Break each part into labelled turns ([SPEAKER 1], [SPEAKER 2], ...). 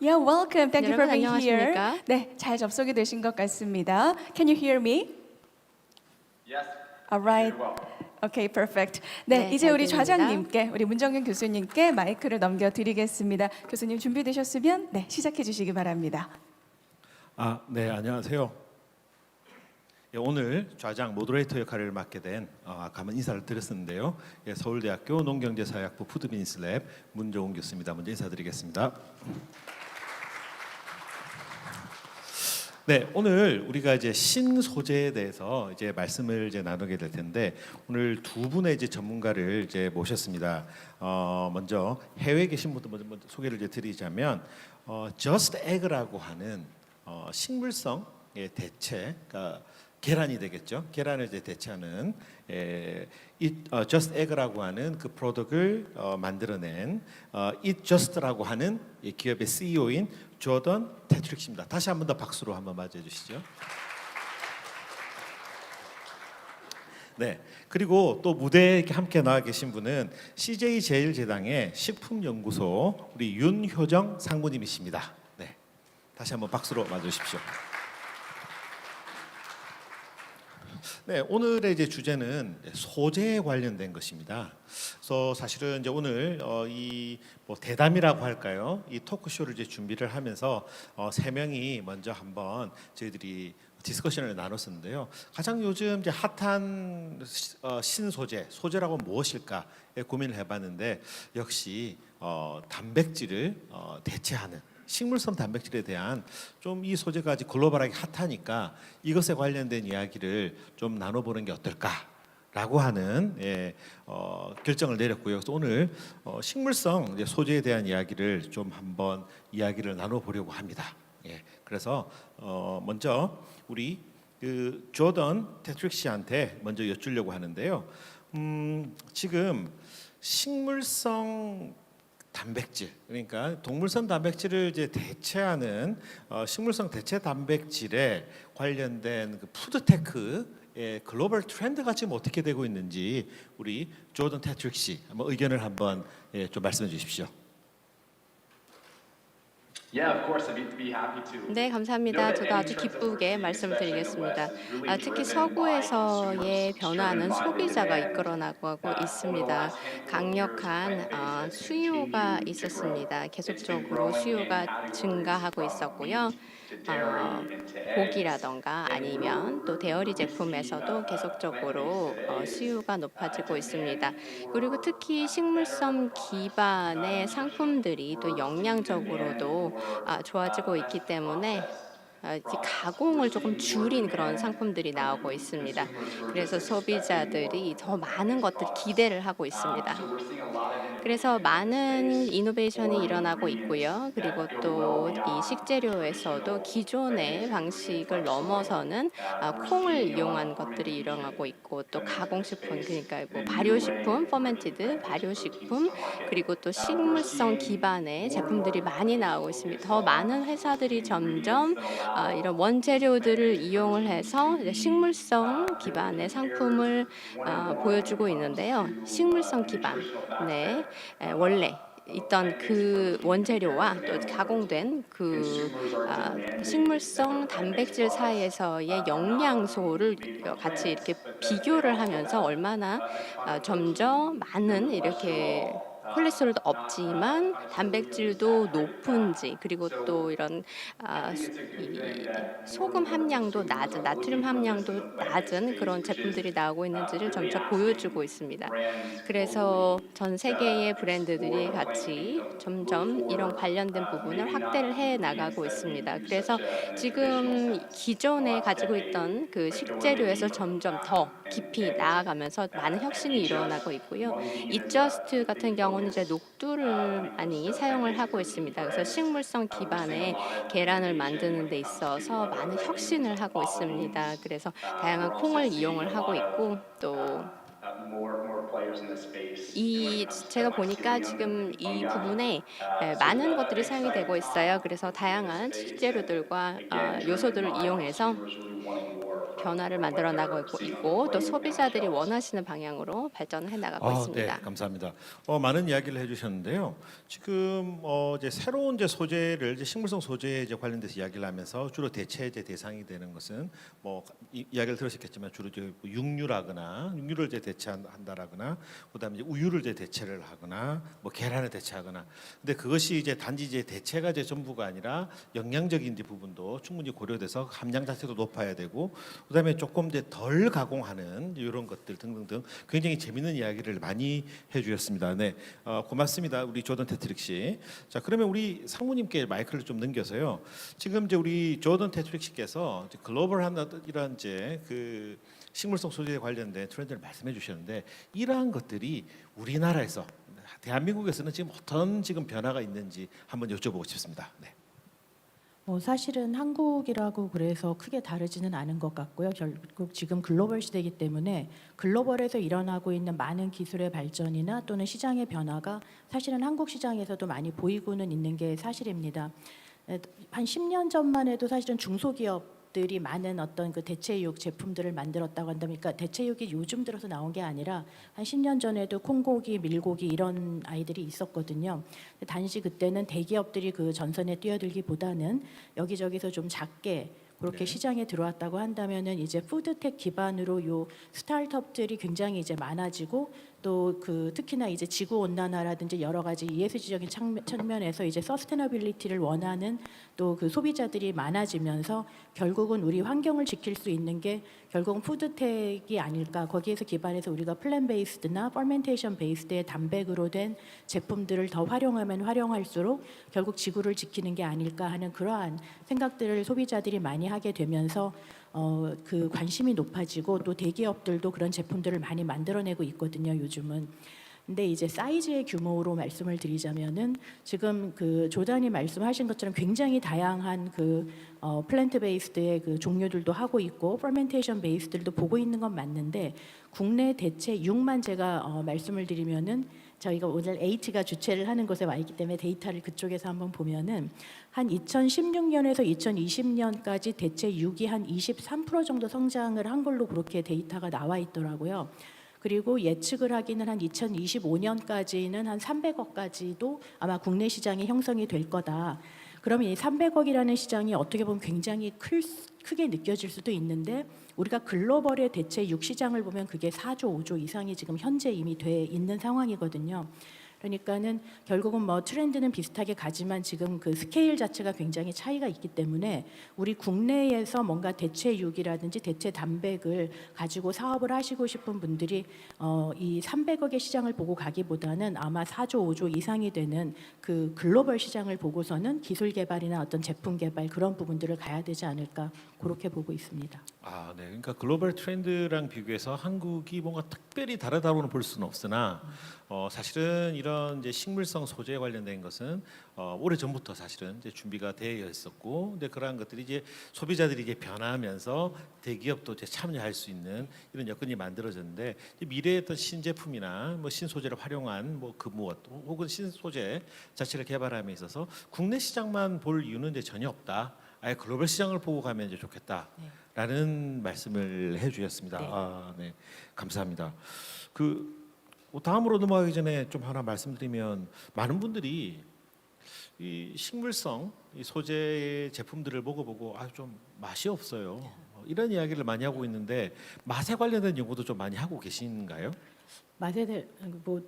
[SPEAKER 1] Yeah, welcome. Thank you for
[SPEAKER 2] 여러분
[SPEAKER 1] being here.
[SPEAKER 2] 안녕하십니까?
[SPEAKER 1] 네, 잘 접속이 되신 것 같습니다. Can you hear me?
[SPEAKER 3] Yes.
[SPEAKER 1] All right.
[SPEAKER 3] Very well.
[SPEAKER 1] Okay, perfect. 네,
[SPEAKER 2] 네,
[SPEAKER 1] 이제
[SPEAKER 2] 잘
[SPEAKER 1] 우리
[SPEAKER 2] 들립니다.
[SPEAKER 1] 좌장님께, 우리 문정균 교수님께 마이크를 넘겨드리겠습니다. 교수님 준비되셨으면 네, 시작해 주시기 바랍니다.
[SPEAKER 4] 네, 안녕하세요. 예, 오늘 좌장 모더레이터 역할을 맡게 된 아까만 인사를 드렸었는데요. 예, 서울대학교 농경제사회학부 푸드비즈니스랩 문정훈 교수입니다. 먼저 인사드리겠습니다. 네, 오늘 우리가 이제 신소재에 대해서 이제 말씀을 이제 나누게 될 텐데 오늘 두 분의 이제 전문가를 이제 모셨습니다. 먼저 해외에 계신 분들 먼저 소개를 이제 드리자면 Just Egg라고 하는 식물성의 대체, 그러니까 계란이 되겠죠. 계란을 이제 대체하는 Just Egg라고 하는 그 프로덕트를 만들어낸 Eat Just라고 하는 이 기업의 CEO인 조던 테트릭스입니다. 다시 한 번 더 박수로 한번 맞이해 주시죠. 네, 그리고 또 무대에 함께 나와 계신 분은 CJ 제일제당의 식품연구소 우리 윤효정 상무님이십니다. 네, 다시 한번 박수로 맞아주십시오. 네, 오늘의 이제 주제는 소재에 관련된 것입니다. 그래서 사실은 이제 오늘 뭐 대담이라고 할까요? 이 토크쇼를 이제 준비를 하면서 세 명이 먼저 한번 저희들이 디스커션을 나눴었는데요. 가장 요즘 이제 핫한 소재라고 무엇일까에 고민을 해봤는데 역시 단백질을 대체하는. 식물성 단백질에 대한 좀 이 소재가 아직 글로벌하게 핫하니까 이것에 관련된 이야기를 좀 나눠보는 게 어떨까라고 하는 결정을 내렸고요. 그래서 오늘 식물성 이제 소재에 대한 이야기를 좀 한번 이야기를 나눠보려고 합니다. 예, 그래서 먼저 우리 그 조던 테트릭 씨한테 먼저 여쭈려고 하는데요. 지금 식물성 단백질, 그러니까 동물성 단백질을 이제 대체하는 식물성 대체 단백질에 관련된 그 푸드테크의 글로벌 트렌드가 지금 어떻게 되고 있는지 우리 조던 테트릭 씨 한번 의견을 한번 좀 말씀해 주십시오.
[SPEAKER 3] Yeah, of course. I'd be happy to.
[SPEAKER 2] 네, 감사합니다. 저도 아주 기쁘게 말씀을 드리겠습니다. 특히 서구에서의 변화는 소비자가 이끌어 나가고 있습니다. 강력한 수요가 있었습니다. 계속적으로 수요가 증가하고 있었고요. 고기라던가 아니면 또 데어리 제품에서도 계속적으로 수요가 높아지고 있습니다. 그리고 특히 식물성 기반의 상품들이 또 영양적으로도 좋아지고 있기 때문에 이제 가공을 조금 줄인 그런 상품들이 나오고 있습니다. 그래서 소비자들이 더 많은 것들 기대를 하고 있습니다. 그래서 많은 이노베이션이 일어나고 있고요. 그리고 또 이 식재료에서도 기존의 방식을 넘어서는 콩을 이용한 것들이 일어나고 있고 또 가공식품, 그러니까 뭐 발효식품, 퍼멘티드 발효식품, 그리고 또 식물성 기반의 제품들이 많이 나오고 있습니다. 더 많은 회사들이 점점 이런 원재료들을 이용을 해서 이제 식물성 기반의 상품을 보여주고 있는데요. 식물성 기반, 네, 원래 있던 그 원재료와 또 가공된 그 식물성 단백질 사이에서의 영양소를 같이 이렇게 비교를 하면서 얼마나 점점 많은 이렇게 콜레스테롤도 없지만 단백질도 높은지, 그리고 또 이런 이 소금 함량도 낮은, 나트륨 함량도 낮은 그런 제품들이 나오고 있는지를 점차 보여주고 있습니다. 그래서 전 세계의 브랜드들이 같이 점점 이런 관련된 부분을 확대를 해 나가고 있습니다. 그래서 지금 기존에 가지고 있던 그 식재료에서 점점 더 깊이 나아가면서 많은 혁신이 일어나고 있고요. 이저스트 같은 경우는 이제 녹두를 많이 사용을 하고 있습니다. 그래서 식물성 기반의 계란을 만드는 데 있어서 많은 혁신을 하고 있습니다. 그래서 다양한 콩을 이용을 하고 있고 또 제가 보니까 지금 이 부분에 많은 것들이 사용이 되고 있어요. 그래서 다양한 식재료들과 요소들을 이용해서 변화를 만들어 나가고 있고 또 소비자들이 원하시는 방향으로 발전을 해 나가고
[SPEAKER 4] 네,
[SPEAKER 2] 있습니다.
[SPEAKER 4] 감사합니다. 많은 이야기를 해주셨는데요. 지금 이제 새로운 이제 소재를 이제 식물성 소재에 이제 관련돼서 이야기를 하면서 주로 대체 이제 대상이 되는 것은 뭐 이야기를 들으셨겠지만 주로 이제 뭐 육류라거나 육류를 이제 대체한다라거나 그다음에 이제 우유를 이제 대체를 하거나 뭐 계란을 대체하거나. 근데 그것이 이제 단지 이제 대체가 이제 전부가 아니라 영양적인 이제 부분도 충분히 고려돼서 함량 자체도 높아야 되고 그다음에 조금 이제 덜 가공하는 이런 것들 등등등 굉장히 재밌는 이야기를 많이 해주셨습니다. 네, 고맙습니다, 우리 조던 테트릭 씨. 자, 그러면 우리 상무님께 마이크를 좀 넘겨서요. 지금 이제 우리 조던 테트릭 씨께서 이제 글로벌한 이런 이제 그 식물성 소재에 관련된 트렌드를 말씀해 주셨는데 이러한 것들이 우리나라에서 대한민국에서는 지금 어떤 지금 변화가 있는지 한번 여쭤보고 싶습니다. 네.
[SPEAKER 5] 사실은 한국이라고 그래서 크게 다르지는 않은 것 같고요. 결국 지금 글로벌 시대이기 때문에 글로벌에서 일어나고 있는 많은 기술의 발전이나 또는 시장의 변화가 사실은 한국 시장에서도 많이 보이고는 있는 게 사실입니다. 한 10년 전만 해도 사실은 중소기업들이 많은 어떤 그 대체육 제품들을 만들었다고 한다면, 그러니까 대체육이 요즘 들어서 나온 게 아니라 한 10년 전에도 콩고기, 밀고기 이런 아이들이 있었거든요. 단지 그때는 대기업들이 그 전선에 뛰어들기보다는 여기저기서 좀 작게 그렇게
[SPEAKER 4] 네.
[SPEAKER 5] 시장에 들어왔다고 한다면은 이제 푸드텍 기반으로 요 스타트업들이 굉장히 이제 많아지고 또 그 특히나 이제 지구 온난화라든지 여러 가지 ESG적인 측면에서 이제 서스테너빌리티를 원하는 또 그 소비자들이 많아지면서 결국은 우리 환경을 지킬 수 있는 게 결국은 푸드텍이 아닐까. 거기에서 기반해서 우리가 플랜 베이스드나 퍼멘테이션 베이스드의 단백으로 된 제품들을 더 활용하면 활용할수록 결국 지구를 지키는 게 아닐까 하는 그러한 생각들을 소비자들이 많이 하게 되면서 그 관심이 높아지고 또 대기업들도 그런 제품들을 많이 만들어내고 있거든요, 요즘은. 근데 이제 사이즈의 규모로 말씀을 드리자면은 지금 그 조단이 말씀하신 것처럼 굉장히 다양한 그 플랜트 베이스드의 그 종류들도 하고 있고 퍼멘테이션 베이스들도 보고 있는 건 맞는데 국내 대체육만 제가 말씀을 드리면은 저희가 오늘 H가 주최를 하는 곳에 와 있기 때문에 데이터를 그쪽에서 한번 보면은 한 2016년에서 2020년까지 대체육이 한 23% 정도 성장을 한 걸로 그렇게 데이터가 나와 있더라고요. 그리고 예측을 하기는 한 2025년까지는 한 300억까지도 아마 국내 시장이 형성이 될 거다. 그러면 이 300억이라는 시장이 어떻게 보면 굉장히 크게 느껴질 수도 있는데 우리가 글로벌의 대체육 시장을 보면 그게 4조, 5조 이상이 지금 현재 이미 돼 있는 상황이거든요. 그러니까는 결국은 뭐 트렌드는 비슷하게 가지만 지금 그 스케일 자체가 굉장히 차이가 있기 때문에 우리 국내에서 뭔가 대체육이라든지 대체 단백을 가지고 사업을 하시고 싶은 분들이 이 300억의 시장을 보고 가기보다는 아마 4조, 5조 이상이 되는 그 글로벌 시장을 보고서는 기술 개발이나 어떤 제품 개발 그런 부분들을 가야 되지 않을까 그렇게 보고 있습니다.
[SPEAKER 4] 아, 네. 그러니까 글로벌 트렌드랑 비교해서 한국이 뭔가 특별히 다르다고는 볼 수는 없으나 사실은 이런 이제 식물성 소재에 관련된 것은 오래 전부터 사실은 이제 준비가 되어 있었고, 근데 그러한 것들이 이제 소비자들이 이제 변화하면서 대기업도 이제 참여할 수 있는 이런 여건이 만들어졌는데 이제 미래의 어떤 신제품이나 뭐 신소재를 활용한 뭐 그 무엇 혹은 신소재 자체를 개발함에 있어서 국내 시장만 볼 이유는 이제 전혀 없다. 아예 글로벌 시장을 보고 가면 이제 좋겠다라는 말씀을 해주셨습니다.
[SPEAKER 5] 네.
[SPEAKER 4] 아, 네, 감사합니다. 그 다음으로 넘어가기 전에 좀 하나 말씀드리면 많은 분들이 이 식물성 이 소재의 제품들을 먹어보고 좀 맛이 없어요. 이런 이야기를 많이 하고 있는데 맛에 관련된 연구도 좀 많이 하고 계신가요?
[SPEAKER 5] 맛에 대해 뭐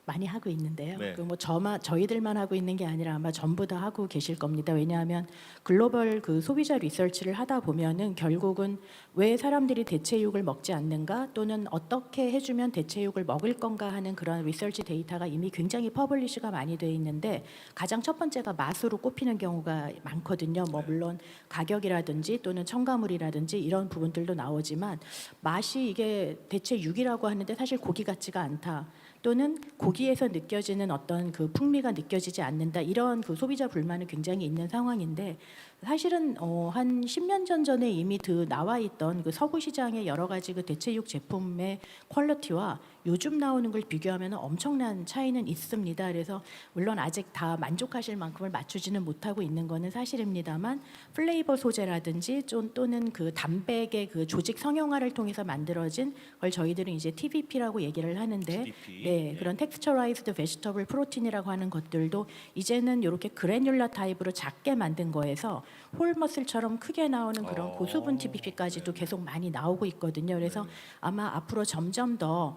[SPEAKER 5] 많이 하고 있는데요.
[SPEAKER 4] 네.
[SPEAKER 5] 그 뭐 저희들만 하고 있는 게 아니라 아마 전부 다 하고 계실 겁니다. 왜냐하면 글로벌 그 소비자 리서치를 하다 보면은 결국은 왜 사람들이 대체육을 먹지 않는가 또는 어떻게 해주면 대체육을 먹을 건가 하는 그런 리서치 데이터가 이미 굉장히 퍼블리시가 많이 돼 있는데 가장 첫 번째가 맛으로 꼽히는 경우가 많거든요. 뭐 물론 가격이라든지 또는 첨가물이라든지 이런 부분들도 나오지만 맛이 이게 대체육이라고 하는데 사실 고기 같지가 않다. 또는 고기에서 느껴지는 어떤 그 풍미가 느껴지지 않는다 이런 그 소비자 불만은 굉장히 있는 상황인데 사실은 한 10년 전에 이미 나와 있던 그 서구 시장의 여러 가지 그 대체육 제품의 퀄리티와 요즘 나오는 걸 비교하면 엄청난 차이는 있습니다. 그래서 물론 아직 다 만족하실 만큼을 맞추지는 못하고 있는 거는 사실입니다만 플레이버 소재라든지 또는 그 단백의 그 조직 성형화를 통해서 만들어진 걸 저희들은 이제 TVP라고 얘기를 하는데
[SPEAKER 4] TVP.
[SPEAKER 5] 네, 그런 텍스처라이즈드 베지터블 프로틴이라고 하는 것들도 이제는 이렇게 그래듈라 타입으로 작게 만든 거에서 홀머슬처럼 크게 나오는 그런 고수분 TVP까지도 계속 많이 나오고 있거든요. 그래서 아마 앞으로 점점 더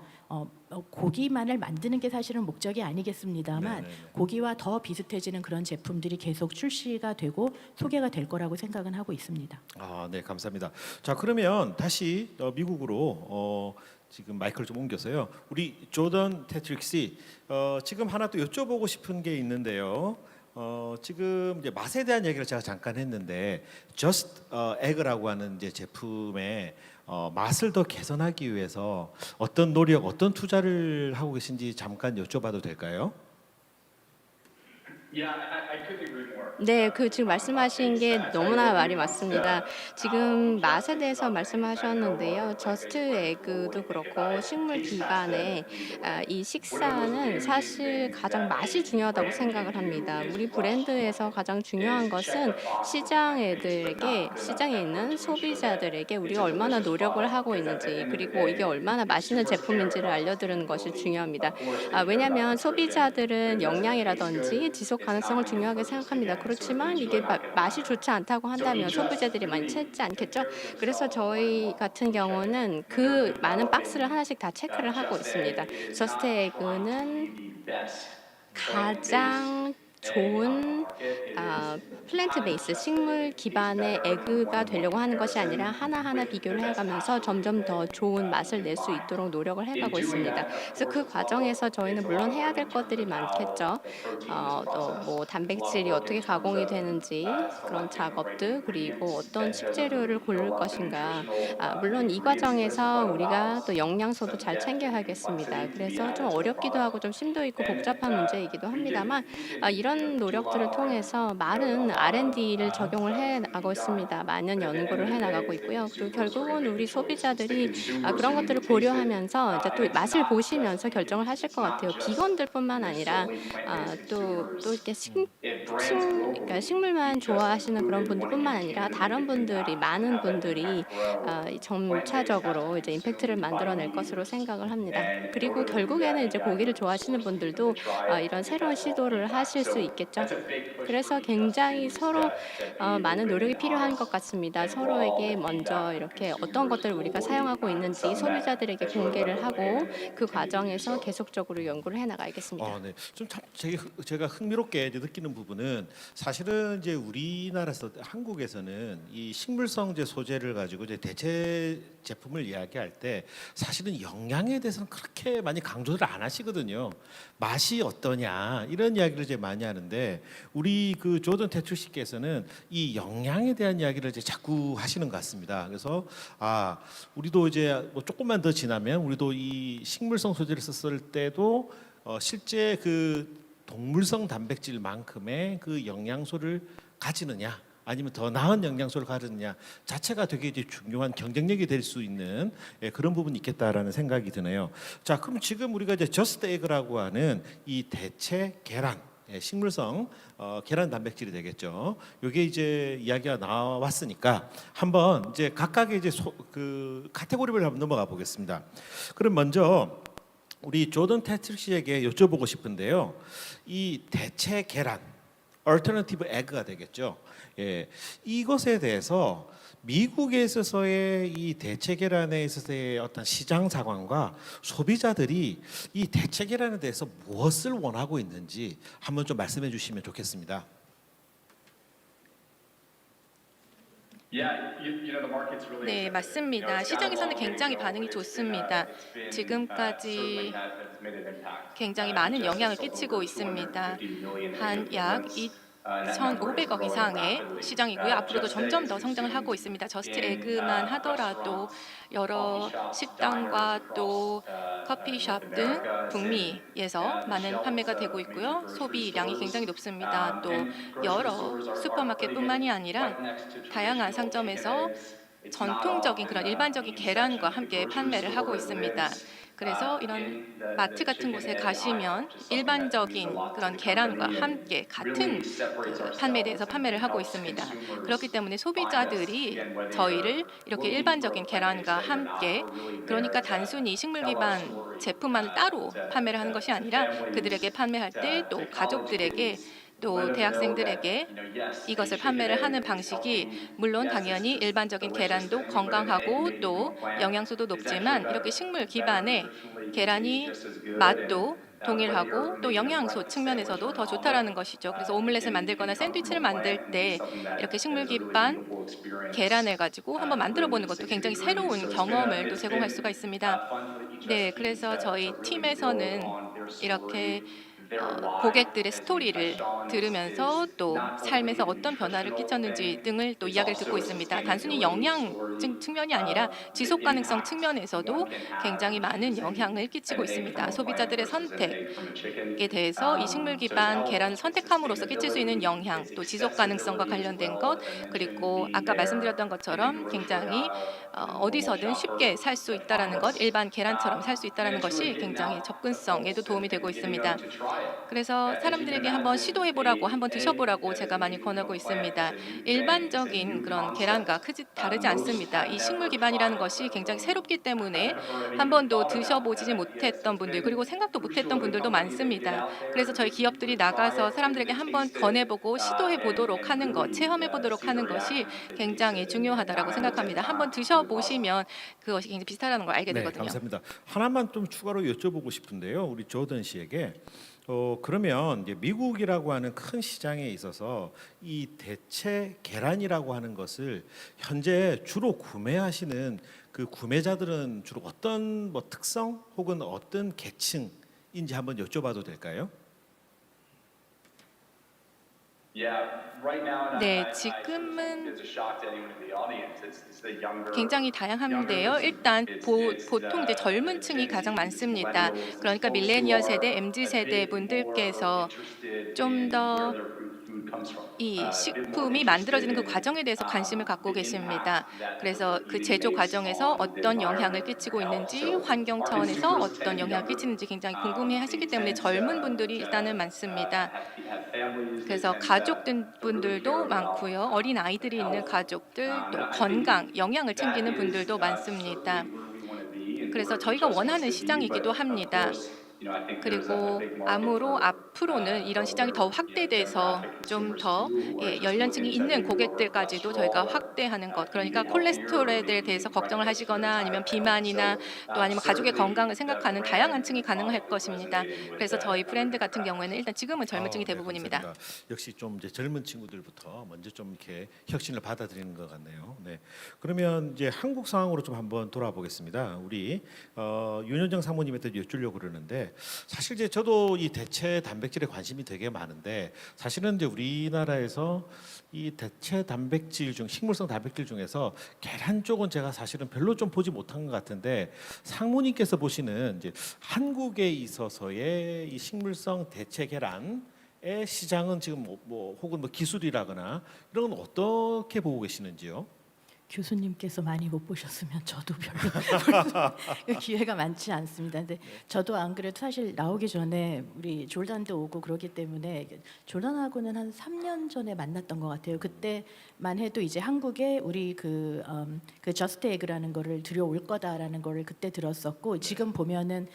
[SPEAKER 5] 고기만을 만드는 게 사실은 목적이 아니겠습니다만
[SPEAKER 4] 네네네.
[SPEAKER 5] 고기와 더 비슷해지는 그런 제품들이 계속 출시가 되고 소개가 될 거라고 생각은 하고 있습니다.
[SPEAKER 4] 아, 네, 감사합니다. 자, 그러면 다시 미국으로 지금 마이크를 좀 옮겨서요. 우리 조던 테트릭스 지금 하나 또 여쭤보고 싶은 게 있는데요. 지금 이제 맛에 대한 얘기를 제가 잠깐 했는데 Just Egg라고 하는 이제 제품의 맛을 더 개선하기 위해서 어떤 노력, 어떤 투자를 하고 계신지 잠깐 여쭤봐도 될까요?
[SPEAKER 3] Yeah, I couldn't agree more.
[SPEAKER 2] 네, 그 지금 말씀하신 게 너무나 말이 맞습니다. 지금 맛에 대해서 말씀하셨는데요. 저스트 에그도 그렇고 식물 기반의 이 식사는 사실 가장 맛이 중요하다고 생각을 합니다. 우리 브랜드에서 가장 중요한 것은 시장에 있는 소비자들에게 우리가 얼마나 노력을 하고 있는지 그리고 이게 얼마나 맛있는 제품인지를 알려드리는 것이 중요합니다. 왜냐하면 소비자들은 영양이라든지 지속 가능성을 중요하게 생각합니다. 그렇지만 이게 맛이 좋지 않다고 한다면 소비자들이 많이 찾지 않겠죠? 그래서 저희 같은 경우는 그 많은 박스를 하나씩 다 체크를 하고 있습니다. 저스트 에그는 가장 좋은 플랜트 베이스 식물 기반의 에그가 되려고 하는 것이 아니라 하나하나 비교를 해가면서 점점 더 좋은 맛을 낼 수 있도록 노력을 해가고 있습니다. 그래서 그 과정에서 저희는 물론 해야 될 것들이 많겠죠. 또 뭐 단백질이 어떻게 가공이 되는지 그런 작업들 그리고 어떤 식재료를 고를 것인가. 물론 이 과정에서 우리가 또 영양소도 잘 챙겨야겠습니다. 그래서 좀 어렵기도 하고 좀 심도 있고 복잡한 문제이기도 합니다만 이런 노력들을 통해서 많은 R&D를 적용을 해 나가고 있습니다. 많은 연구를 해 나가고 있고요. 그리고 결국은 우리 소비자들이 그런 것들을 고려하면서 이제 또 맛을 보시면서 결정을 하실 것 같아요. 비건들뿐만 아니라 또 이렇게 그러니까 식물만 좋아하시는 그런 분들뿐만 아니라 다른 분들이 많은 분들이 점차적으로 이제 임팩트를 만들어낼 것으로 생각을 합니다. 그리고 결국에는 이제 고기를 좋아하시는 분들도 이런 새로운 시도를 하실 수 있겠죠. 그래서 굉장히 서로 많은 노력이 필요한 것 같습니다. 서로에게 먼저 이렇게 어떤 것들을 우리가 사용하고 있는지 소비자들에게 공개를 하고 그 과정에서 계속적으로 연구를 해 나가야겠습니다.
[SPEAKER 4] 네. 좀 제가 흥미롭게 이제 느끼는 부분은 사실은 이제 우리나라에서 한국에서는 이 식물성제 소재를 가지고 이제 대체 제품을 이야기할 때 사실은 영양에 대해서는 그렇게 많이 강조를 안 하시거든요. 맛이 어떠냐 이런 이야기를 이제 많이 하는데 우리 그 조던 테트리스께서는 이 영양에 대한 이야기를 이제 자꾸 하시는 것 같습니다. 그래서 우리도 이제 뭐 조금만 더 지나면 우리도 이 식물성 소재를 썼을 때도 실제 그 동물성 단백질만큼의 그 영양소를 가지느냐 아니면 더 나은 영양소를 가지느냐 자체가 되게 이제 중요한 경쟁력이 될 수 있는 그런 부분이 있겠다라는 생각이 드네요. 자, 그럼 지금 우리가 이제 저스트 에그라고 하는 이 대체 계란 식물성 계란 단백질이 되겠죠. 이게 이제 이야기가 나왔으니까 한번 이제 각각의 이제 그 카테고리를 한번 넘어가 보겠습니다. 그럼 먼저 우리 조던 테트릭스에게 여쭤보고 싶은데요. 이 대체 계란, alternative egg가 되겠죠. 이것에 대해서 미국에 있어서의 이 대체 계란에 있어서의 어떤 시장 상황과 소비자들이 이 대체 계란에 대해서 무엇을 원하고 있는지 한번 좀 말씀해 주시면 좋겠습니다.
[SPEAKER 6] 네, 맞습니다. 시장에서는 굉장히 반응이 좋습니다. 지금까지 굉장히 많은 영향을 끼치고 있습니다. 한 약 1,500억 이상의 시장이고요. 앞으로도 점점 더 성장을 하고 있습니다. 저스트 에그만 하더라도 여러 식당과 또 커피숍 등 북미에서 많은 판매가 되고 있고요. 소비량이 굉장히 높습니다. 또 여러 슈퍼마켓뿐만이 아니라 다양한 상점에서 전통적인 그런 일반적인 계란과 함께 판매를 하고 있습니다. 그래서 이런 마트 같은 곳에 가시면 일반적인 그런 계란과 함께 같은 그 판매대에서 판매를 하고 있습니다. 그렇기 때문에 소비자들이 저희를 이렇게 일반적인 계란과 함께, 그러니까 단순히 식물 기반 제품만을 따로 판매를 하는 것이 아니라 그들에게 판매할 때 또 가족들에게 또 대학생들에게 이것을 판매를 하는 방식이 물론 당연히 일반적인 계란도 건강하고 또 영양소도 높지만 이렇게 식물 기반의 계란이 맛도 동일하고 또 영양소 측면에서도 더 좋다라는 것이죠. 그래서 오믈렛을 만들거나 샌드위치를 만들 때 이렇게 식물 기반 계란을 가지고 한번 만들어 보는 것도 굉장히 새로운 경험을 또 제공할 수가 있습니다. 네, 그래서 저희 팀에서는 이렇게 고객들의 스토리를 들으면서 또 삶에서 어떤 변화를 끼쳤는지 등을 또 이야기를 듣고 있습니다. 단순히 영양 측면이 아니라 지속 가능성 측면에서도 굉장히 많은 영향을 끼치고 있습니다. 소비자들의 선택에 대해서 이 식물 기반 계란을 선택함으로써 끼칠 수 있는 영향, 또 지속 가능성과 관련된 것, 그리고 아까 말씀드렸던 것처럼 굉장히 어디서든 쉽게 살 수 있다라는 것, 일반 계란처럼 살 수 있다라는 것이 굉장히 접근성에도 도움이 되고 있습니다. 그래서 사람들에게 한번 시도해 보라고, 한번 드셔 보라고 제가 많이 권하고 있습니다. 일반적인 그런 계란과 크지 다르지 않습니다. 이 식물 기반이라는 것이 굉장히 새롭기 때문에 한 번도 드셔보지 못했던 분들, 그리고 생각도 못했던 분들도 많습니다. 그래서 저희 기업들이 나가서 사람들에게 한번 권해보고 시도해 보도록 하는 것, 체험해 보도록 하는 것이 굉장히 중요하다라고 생각합니다. 한번 드셔보시면 그것이 굉장히 비슷하다는 걸 알게
[SPEAKER 4] 네,
[SPEAKER 6] 되거든요.
[SPEAKER 4] 감사합니다. 하나만 좀 추가로 여쭤보고 싶은데요. 우리 조던 씨에게 그러면 이제 미국이라고 하는 큰 시장에 있어서 이 대체 계란이라고 하는 것을 현재 주로 구매하시는 그 구매자들은 주로 어떤 뭐 특성 혹은 어떤 계층인지 한번 여쭤봐도 될까요?
[SPEAKER 6] 네, 지금은 굉장히 다양한데요. 일단 보통 이제 젊은 층이 가장 많습니다. 그러니까 밀레니얼 세대, MZ 세대 분들께서 좀 더 이 식품이 만들어지는 그 과정에 대해서 관심을 갖고 계십니다. 그래서 그 제조 과정에서 어떤 영향을 끼치고 있는지, 환경 차원에서 어떤 영향을 끼치는지 굉장히 궁금해하시기 때문에 젊은 분들이 일단은 많습니다. 그래서 분들도 많고요. 어린 아이들이 있는 가족들, 또 건강, 영양을 챙기는 분들도 많습니다. 그래서 저희가 원하는 시장이기도 합니다. 그리고 앞으로는 이런 시장이 더 확대돼서 좀 더 연령층이 있는 고객들까지도 저희가 확대하는 것, 그러니까 콜레스테롤에 대해서 걱정을 하시거나 아니면 비만이나 또 아니면 가족의 건강을 생각하는 다양한 층이 가능할 것입니다. 그래서 저희 브랜드 같은 경우에는 일단 지금은 젊은 층이
[SPEAKER 4] 네,
[SPEAKER 6] 대부분입니다.
[SPEAKER 4] 감사합니다. 역시 좀 이제 젊은 친구들부터 먼저 좀 이렇게 혁신을 받아들이는 것 같네요. 네. 그러면 이제 한국 상황으로 좀 한번 돌아보겠습니다. 우리 윤현정 사모님한테 여쭈려고 그러는데 사실 이제 저도 이 대체 단백질에 관심이 되게 많은데 사실은 이제 우리나라에서 이 대체 단백질 중 식물성 단백질 중에서 계란 쪽은 제가 사실은 별로 좀 보지 못한 것 같은데 상무님께서 보시는 이제 한국에 있어서의 이 식물성 대체 계란의 시장은 지금 혹은 뭐 기술이라거나 이런 건 어떻게 보고 계시는지요?
[SPEAKER 5] 교수님께서 많이 못 보셨으면 저도 별로 기회가 많지 않습니다. 근데 저도 안 그래도 사실 나오기 전에 우리 졸단도 오고 그러기 때문에 졸단하고는 한 3년 전에 만났던 것 같아요. 그때만 해도 이제 한국에 우리 그 저스트 에그라는 거를 들여올 거다라는 거를 그때 들었었고 지금 보면은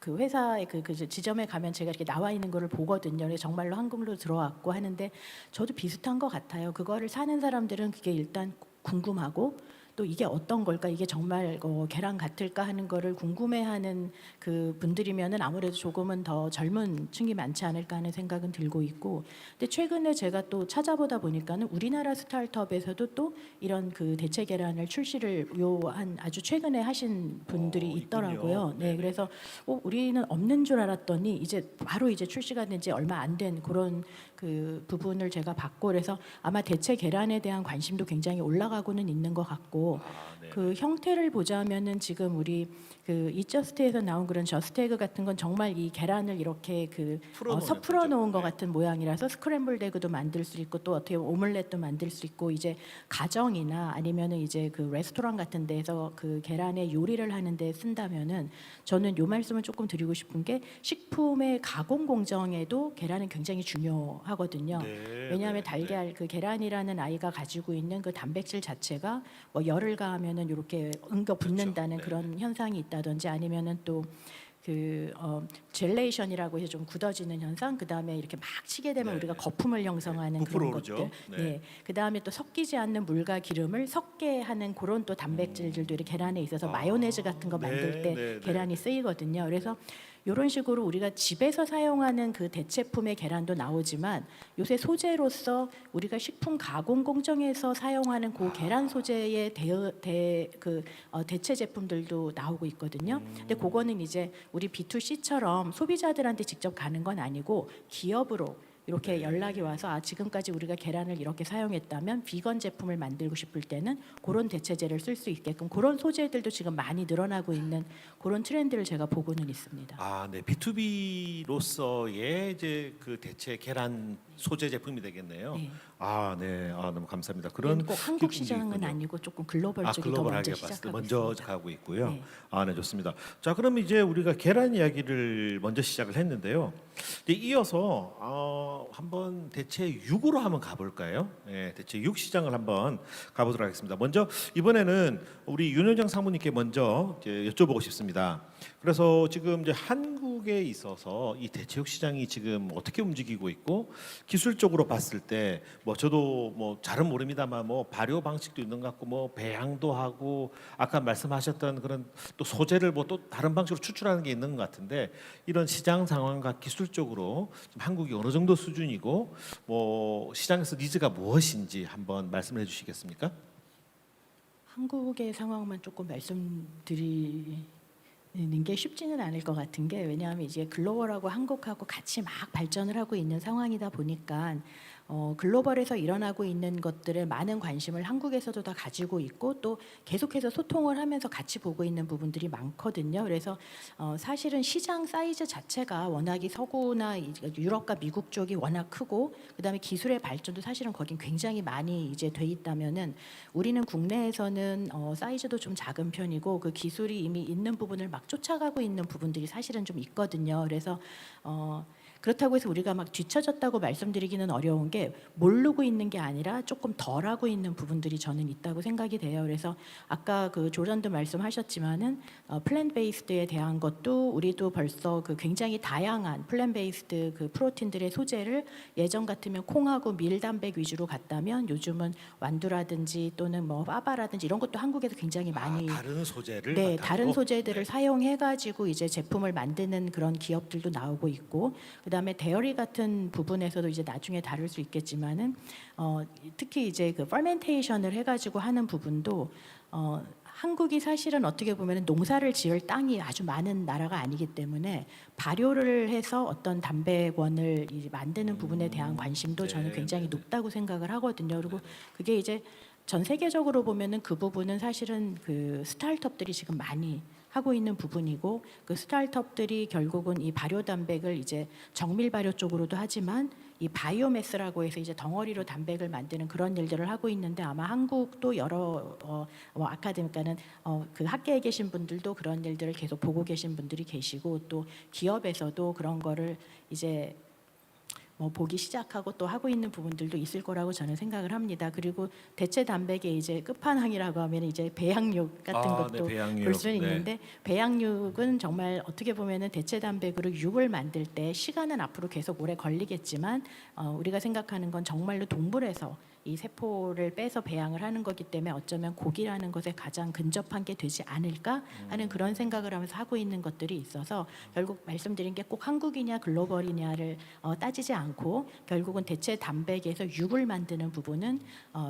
[SPEAKER 5] 그 회사의 그 지점에 가면 제가 이렇게 나와 있는 거를 보거든요. 그래서 정말로 한국으로 들어왔고 하는데 저도 비슷한 것 같아요. 그거를 사는 사람들은 그게 일단 궁금하고 또 이게 어떤 걸까, 이게 정말 계란 같을까 하는 거를 궁금해하는 그 분들이면은 아무래도 조금은 더 젊은 층이 많지 않을까 하는 생각은 들고 있고, 근데 최근에 제가 또 찾아보다 보니까는 우리나라 스타트업에서도 또 이런 그 대체 계란을 출시를 한 아주 최근에 하신 분들이 있더라고요.
[SPEAKER 4] 있군요.
[SPEAKER 5] 네,
[SPEAKER 4] 네네.
[SPEAKER 5] 그래서 우리는 없는 줄 알았더니 이제 바로 이제 출시가 된 지 얼마 안 된 그런 그 부분을 제가 봤고, 그래서 아마 대체 계란에 대한 관심도 굉장히 올라가고는 있는 것 같고,
[SPEAKER 4] 네.
[SPEAKER 5] 그 형태를 보자면은 지금 우리 그 이저스트에서 나온 그런 저스트에그 같은 건 정말 이 계란을 이렇게
[SPEAKER 4] 풀어놓는
[SPEAKER 5] 섞어 놓은
[SPEAKER 4] 거죠.
[SPEAKER 5] 것
[SPEAKER 4] 네.
[SPEAKER 5] 같은 모양이라서 스크램블드 에그도 만들 수 있고 또 어떻게 오믈렛도 만들 수 있고, 이제 가정이나 아니면은 이제 그 레스토랑 같은 데서 그 계란의 요리를 하는 데 쓴다면은, 저는 요 말씀을 조금 드리고 싶은 게 식품의 가공 공정에도 계란은 굉장히 중요하거든요.
[SPEAKER 4] 네,
[SPEAKER 5] 왜냐하면
[SPEAKER 4] 네,
[SPEAKER 5] 달걀 그 계란이라는 아이가 가지고 있는 그 단백질 자체가 뭐 열을 가하면은 이렇게 응겨 붙는다는
[SPEAKER 4] 그렇죠.
[SPEAKER 5] 그런 현상이 있다든지, 아니면은 또 젤레이션이라고 해서 좀 굳어지는 현상, 그 다음에 이렇게 막 치게 되면
[SPEAKER 4] 네.
[SPEAKER 5] 우리가 거품을 형성하는
[SPEAKER 4] 부풀어
[SPEAKER 5] 그런
[SPEAKER 4] 오르죠.
[SPEAKER 5] 것들,
[SPEAKER 4] 네.
[SPEAKER 5] 네. 그 다음에 또 섞이지 않는 물과 기름을 섞게 하는 그런 또 단백질들도 이렇게 계란에 있어서 마요네즈 같은 거 만들
[SPEAKER 4] 네,
[SPEAKER 5] 때
[SPEAKER 4] 네,
[SPEAKER 5] 계란이
[SPEAKER 4] 네.
[SPEAKER 5] 쓰이거든요. 그래서 이런 식으로 우리가 집에서 사용하는 그 대체품의 계란도 나오지만, 요새 소재로서 우리가 식품 가공 공정에서 사용하는 그 계란 소재의 대체 제품들도 나오고 있거든요. 근데 그거는 이제 우리 B2C처럼 소비자들한테 직접 가는 건 아니고 기업으로 이렇게 연락이 와서 지금까지 우리가 계란을 이렇게 사용했다면 비건 제품을 만들고 싶을 때는 그런 대체제를 쓸 수 있게끔, 그런 소재들도 지금 많이 늘어나고 있는 그런 트렌드를 제가 보고는 있습니다.
[SPEAKER 4] 네. B2B로서의 이제 그 대체 계란 소재 제품이 되겠네요.
[SPEAKER 5] 네.
[SPEAKER 4] 네. 너무 감사합니다. 그런
[SPEAKER 5] 꼭 한국
[SPEAKER 4] 기능이
[SPEAKER 5] 시장은
[SPEAKER 4] 있군요.
[SPEAKER 5] 아니고 조금 글로벌 쪽이 더 먼저
[SPEAKER 4] 글로벌하게 봤을 때
[SPEAKER 5] 시작하고
[SPEAKER 4] 먼저
[SPEAKER 5] 있습니다.
[SPEAKER 4] 가고 있고요.
[SPEAKER 5] 네.
[SPEAKER 4] 네, 좋습니다. 자, 그럼 이제 우리가 계란 이야기를 먼저 시작을 했는데요. 이제 이어서 한번 대체 육으로 한번 가볼까요? 네, 대체 육 시장을 한번 가보도록 하겠습니다. 먼저 이번에는 우리 윤현정 사모님께 먼저 이제 여쭤보고 싶습니다. 그래서 지금 이제 한국에 있어서 이 대체육 시장이 지금 어떻게 움직이고 있고, 기술적으로 봤을 때 뭐 저도 뭐 잘은 모릅니다만 뭐 발효 방식도 있는 것 같고, 뭐 배양도 하고, 아까 말씀하셨던 그런 또 소재를 뭐 또 다른 방식으로 추출하는 게 있는 것 같은데, 이런 시장 상황과 기술적으로 좀 한국이 어느 정도 수준이고, 뭐 시장에서 니즈가 무엇인지 한번 말씀해 주시겠습니까?
[SPEAKER 5] 한국의 상황만 조금 말씀드리는 게 쉽지는 않을 것 같은 게, 왜냐하면 이제 글로벌하고 한국하고 같이 막 발전을 하고 있는 상황이다 보니까 글로벌에서 일어나고 있는 것들에 많은 관심을 한국에서도 다 가지고 있고, 또 계속해서 소통을 하면서 같이 보고 있는 부분들이 많거든요. 그래서 사실은 시장 사이즈 자체가 워낙이 서구나 유럽과 미국 쪽이 워낙 크고, 그다음에 기술의 발전도 사실은 거긴 굉장히 많이 이제 돼 있다면은, 우리는 국내에서는 사이즈도 좀 작은 편이고 그 기술이 이미 있는 부분을 막 쫓아가고 있는 부분들이 사실은 좀 있거든요. 그래서 그렇다고 해서 우리가 막 뒤처졌다고 말씀드리기는 어려운 게, 모르고 있는 게 아니라 조금 덜 하고 있는 부분들이 저는 있다고 생각이 돼요. 그래서 아까 그 조전도 말씀하셨지만은 플랜트 베이스드에 대한 것도 우리도 벌써 그 굉장히 다양한 플랜트 베이스드 그 프로틴들의 소재를, 예전 같으면 콩하고 밀 단백 위주로 갔다면 요즘은 완두라든지 또는 뭐 파바라든지 이런 것도 한국에서 굉장히 많이
[SPEAKER 4] 다른 소재를
[SPEAKER 5] 네,
[SPEAKER 4] 바탕으로?
[SPEAKER 5] 다른 소재들을
[SPEAKER 4] 네.
[SPEAKER 5] 사용해 가지고 이제 제품을 만드는 그런 기업들도 나오고 있고, 그다음에 데어리 같은 부분에서도 이제 나중에 다룰 수 있겠지만은 특히 이제 그 퍼멘테이션을 해 가지고 하는 부분도 한국이 사실은 어떻게 보면 농사를 지을 땅이 아주 많은 나라가 아니기 때문에 발효를 해서 어떤 단백원을 이제 만드는 부분에 대한 관심도 저는
[SPEAKER 4] 네,
[SPEAKER 5] 굉장히
[SPEAKER 4] 네, 네.
[SPEAKER 5] 높다고 생각을 하거든요. 그리고 그게 이제 전 세계적으로 보면은 그 부분은 사실은 그 스타트업들이 지금 많이 하고 있는 부분이고, 그 스타트업들이 결국은 이 발효 단백을 이제 정밀 발효 쪽으로도 하지만 이 바이오매스라고 해서 이제 덩어리로 단백을 만드는 그런 일들을 하고 있는데, 아마 한국도 여러 아카데미카는 그 학계에 계신 분들도 그런 일들을 계속 보고 계신 분들이 계시고, 또 기업에서도 그런 거를 이제 보기 시작하고 또 하고 있는 부분들도 있을 거라고 저는 생각을 합니다. 그리고 대체 단백의 이제 끝판왕이라고 하면 이제 배양육 같은 것도
[SPEAKER 4] 네, 배양육.
[SPEAKER 5] 볼 수는
[SPEAKER 4] 네.
[SPEAKER 5] 있는데, 배양육은 정말 어떻게 보면은 대체 단백으로 육을 만들 때 시간은 앞으로 계속 오래 걸리겠지만 우리가 생각하는 건 정말로 동물에서 이 세포를 빼서 배양을 하는 거기 때문에 어쩌면 고기라는 것에 가장 근접한 게 되지 않을까 하는 그런 생각을 하면서 하고 있는 것들이 있어서 결국 말씀드린 게 꼭 한국이냐 글로벌이냐를 따지지 않고 결국은 대체 단백에서 육을 만드는 부분은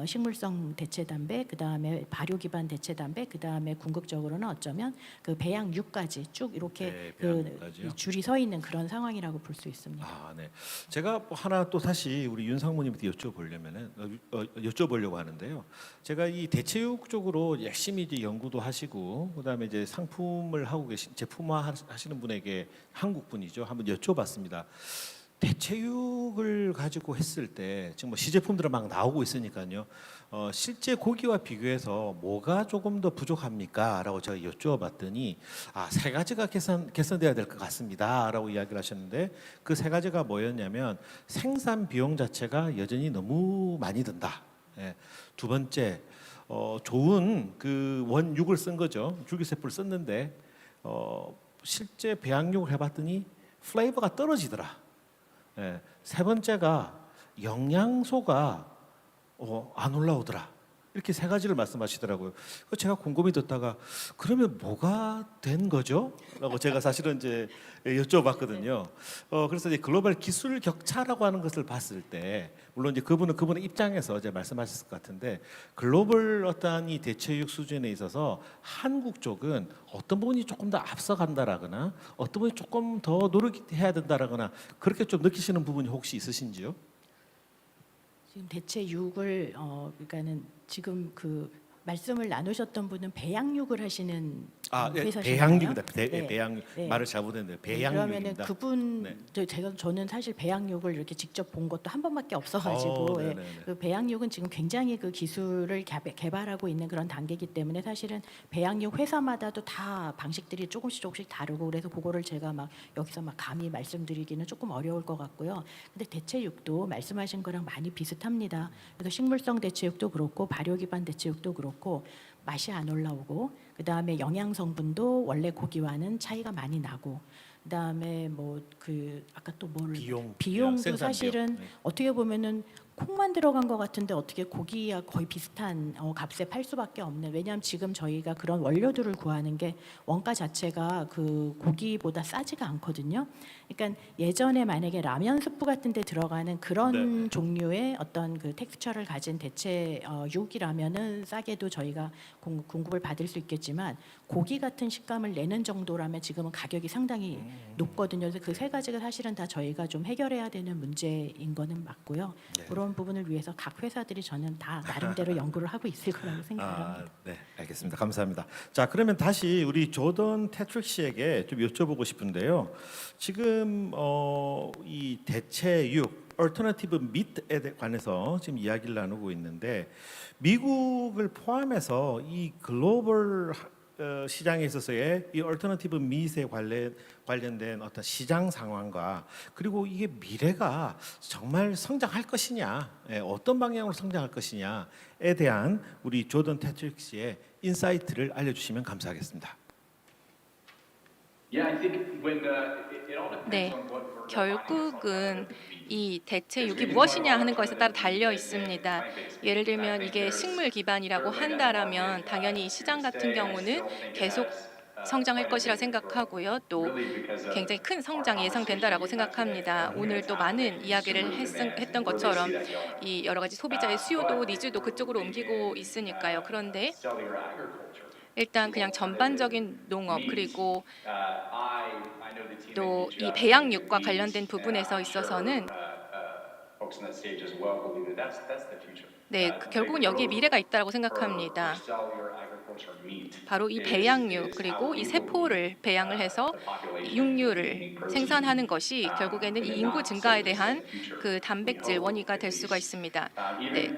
[SPEAKER 5] 식물성 대체 단백, 그 다음에 발효 기반 대체 단백, 그 다음에 궁극적으로는 어쩌면 그 배양육까지 쭉 이렇게
[SPEAKER 4] 네,
[SPEAKER 5] 그
[SPEAKER 4] 배양육까지요?
[SPEAKER 5] 줄이 서 있는 그런 상황이라고 볼 수 있습니다.
[SPEAKER 4] 아, 네. 제가 뭐 하나 또 다시 우리 윤 상무님한테 여쭤보려고 하는데요. 제가 이 대체육 쪽으로 열심히 이제 연구도 하시고 그다음에 이제 상품을 하고 계신 제품화 하시는 분에게 한국 분이죠. 한번 여쭤봤습니다. 대체육을 가지고 했을 때 지금 뭐 시제품들은 막 나오고 있으니까요. 실제 고기와 비교해서 뭐가 조금 더 부족합니까?라고 제가 여쭤봤더니 세 가지가 개선돼야 될 것 같습니다.라고 이야기를 하셨는데 그 세 가지가 뭐였냐면 생산 비용 자체가 여전히 너무 많이 든다. 예. 두 번째 좋은 그 원육을 쓴 거죠. 줄기세포를 썼는데 실제 배양육을 해봤더니 플레이버가 떨어지더라. 예, 세 번째가 영양소가 안 올라오더라. 이렇게 세 가지를 말씀하시더라고요. 그래서 제가 곰곰이 듣다가 그러면 뭐가 된 거죠? 라고 제가 사실은 이제 여쭤봤거든요. 그래서 이제 글로벌 기술 격차라고 하는 것을 봤을 때 물론 이제 그분의 입장에서 이제 말씀하셨을 것 같은데 글로벌 어떠한 이 대체육 수준에 있어서 한국 쪽은 어떤 부분이 조금 더 앞서간다라거나 어떤 부분이 조금 더 노력해야 된다라거나 그렇게 좀 느끼시는 부분이 혹시 있으신지요?
[SPEAKER 5] 지금 대체 육을 그러니까는 지금 그 말씀을 나누셨던 분은 배양육을 하시는 회사신가요?
[SPEAKER 4] 배양육입니다.
[SPEAKER 5] 네.
[SPEAKER 4] 배양육
[SPEAKER 5] 네.
[SPEAKER 4] 말을 잘못했는데
[SPEAKER 5] 그러면은
[SPEAKER 4] 배양육입니다.
[SPEAKER 5] 그분
[SPEAKER 4] 네.
[SPEAKER 5] 저는 사실 배양육을 이렇게 직접 본 것도 한 번밖에 없어가지고
[SPEAKER 4] 네네네.
[SPEAKER 5] 그 배양육은 지금 굉장히 그 기술을 개발하고 있는 그런 단계이기 때문에 사실은 배양육 회사마다도 다 방식들이 조금씩 다르고 그래서 그거를 제가 막 여기서 막 감히 말씀드리기는 조금 어려울 것 같고요. 근데 대체육도 말씀하신 거랑 많이 비슷합니다. 그래서 식물성 대체육도 그렇고 발효 기반 대체육도 그렇고 맛이 안 올라오고 그 다음에 영양 성분도 원래 고기와는 차이가 많이 나고 그 다음에 뭐 그 아까 또 뭘 비용도
[SPEAKER 4] 생산
[SPEAKER 5] 사실은
[SPEAKER 4] 비용. 네.
[SPEAKER 5] 어떻게 보면은 콩만 들어간 것 같은데 어떻게 고기와 거의 비슷한 값에 팔 수밖에 없는 왜냐하면 지금 저희가 그런 원료들을 구하는 게 원가 자체가 그 고기보다 싸지가 않거든요. 그러니까 예전에 만약에 라면 스프 같은 데 들어가는 그런
[SPEAKER 4] 네.
[SPEAKER 5] 종류의 어떤 그 텍스처를 가진 대체 육이라면은 싸게도 저희가 공급을 받을 수 있겠지만 고기 같은 식감을 내는 정도라면 지금은 가격이 상당히 높거든요. 그래서 그 세 가지가 사실은 다 저희가 좀 해결해야 되는 문제인 거는 맞고요.
[SPEAKER 4] 네.
[SPEAKER 5] 그런 부분을 위해서 각 회사들이 저는 다 나름대로 연구를 하고 있을 거라고 생각합니다.
[SPEAKER 4] 네, 알겠습니다. 감사합니다. 자, 그러면 다시 우리 조던 태트릭 씨에게 좀 여쭤보고 싶은데요. 지금 이 대체육 얼터너티브 미트에 관해서 지금 이야기를 나누고 있는데 미국을 포함해서 이 글로벌 시장에 있어서의 이 얼터너티브 미트에 관련된 어떤 시장 상황과 그리고 이게 미래가 정말 성장할 것이냐, 어떤 방향으로 성장할 것이냐에 대한 우리 조던 태트릭 씨의 인사이트를 알려주시면 감사하겠습니다.
[SPEAKER 3] Yeah, I think when it all depends
[SPEAKER 6] 네,
[SPEAKER 3] on what we're
[SPEAKER 6] 결국은 이 대체육이 무엇이냐 하는 것에 따라 달려 있습니다. 예를 들면 이게 식물 기반이라고 한다라면 당연히 이 시장 같은 경우는 계속 성장할 것이라 생각하고요. 또 굉장히 큰 성장이 예상된다라고 생각합니다. 오늘 또 많은 이야기를 했던 것처럼 이 여러 가지 소비자의 수요도 니즈도 그쪽으로 옮기고 있으니까요. 그런데 일단 그냥 전반적인 농업 그리고 또 이 배양육과 관련된 부분에서 있어서는 네, 결국은 여기에 미래가 있다고 생각합니다. 바로 이 배양육 그리고 이 세포를 배양을 해서 육류를 생산하는 것이 결국에는 이 인구 증가에 대한 그 단백질 원인이 될 수가 있습니다. 네,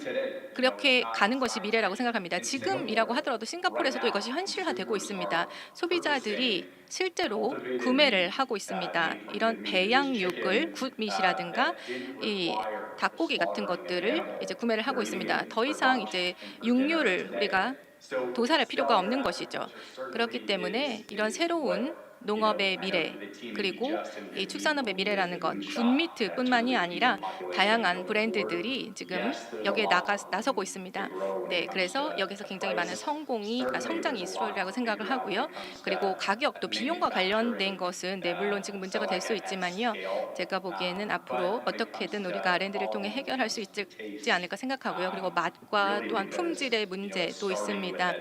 [SPEAKER 6] 그렇게 가는 것이 미래라고 생각합니다. 지금이라고 하더라도 싱가포르에서도 이것이 현실화되고 있습니다. 소비자들이 실제로 구매를 하고 있습니다. 이런 배양육을 굿밋이라든가 이 닭고기 같은 것들을 이제 구매를 하고 있습니다. 더 이상 이제 육류를 우리가 도살할 필요가 없는 것이죠. 그렇기 때문에 이런 새로운 농업의 미래 그리고 이 축산업의 미래라는 것 굿미트뿐만이 아니라 다양한 브랜드들이 지금 여기에 나서고 있습니다. 네, 그래서 여기서 굉장히 많은 성장이 있으리라고 생각을 하고요. 그리고 가격도 비용과 관련된 것은 네, 물론 지금 문제가 될 수 있지만요. 제가 보기에는 앞으로 어떻게든 우리가 R&D를 통해 해결할 수 있지 않을까 생각하고요. 그리고 맛과 또한 품질의 문제도 있습니다.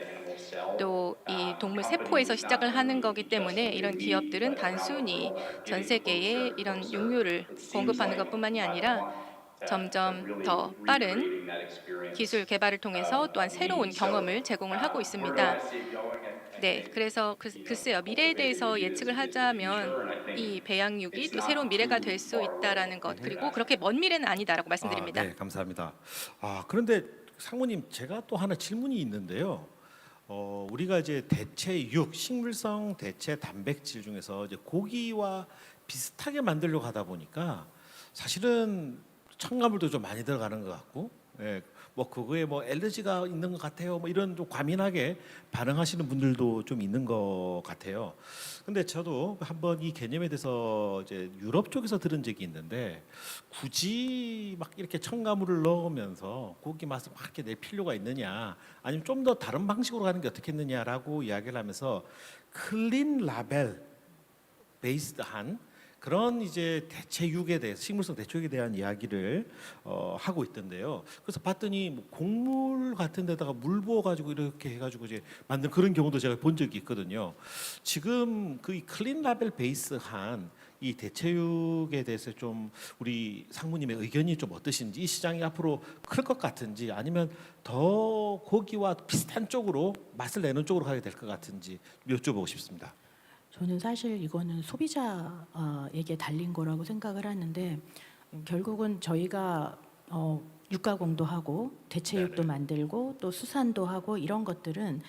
[SPEAKER 6] 또 이 동물 세포에서 시작을 하는 거기 때문에 이런 기업들은 단순히 전 세계에 이런 육류를 공급하는 것뿐만이 아니라 점점 더 빠른 기술 개발을 통해서 또한 새로운 경험을 제공을 하고 있습니다. 네, 그래서 글쎄요, 미래에 대해서 예측을 하자면 이 배양육이 또 새로운 미래가 될 수 있다라는 것, 그리고 그렇게 먼 미래는 아니다라고 말씀드립니다.
[SPEAKER 4] 네, 감사합니다. 그런데 상무님, 제가 또 하나 질문이 있는데요. 우리가 이제 대체육, 식물성 대체 단백질 중에서 이제 고기와 비슷하게 만들려고 하다 보니까 사실은 첨가물도 좀 많이 들어가는 것 같고, 예, 뭐 그거에 뭐 알러지가 있는 것 같아요. 뭐 이런 좀 과민하게 반응하시는 분들도 좀 있는 것 같아요. 근데 저도 한번 이 개념에 대해서 이제 유럽 쪽에서 들은 적이 있는데, 굳이 막 이렇게 첨가물을 넣으면서 고기 맛을 막 이렇게 낼 필요가 있느냐, 아니면 좀 더 다른 방식으로 가는 게 어떻겠느냐라고 이야기를 하면서 클린 라벨 베이스드한 그런 이제 대체육에 대해서, 식물성 대체육에 대한 이야기를 하고 있던데요. 그래서 봤더니 뭐 곡물 같은 데다가 물 부어 가지고 이렇게 해 가지고 이제 만든 그런 경우도 제가 본 적이 있거든요. 지금 그 클린 라벨 베이스한 이 대체육에 대해서 좀 우리 상무님의 의견이 좀 어떠신지, 이 시장이 앞으로 클 것 같은지, 아니면 더 고기와 비슷한 쪽으로 맛을 내는 쪽으로 가게 될 것 같은지 여쭤보고 싶습니다.
[SPEAKER 5] 저는 사실 이거는 소비자에게 달린 거라고 생각을 하는데, 결국은 저희가 육가공도 하고 대체육도 만들고 또 수산도 하고 이런 것들은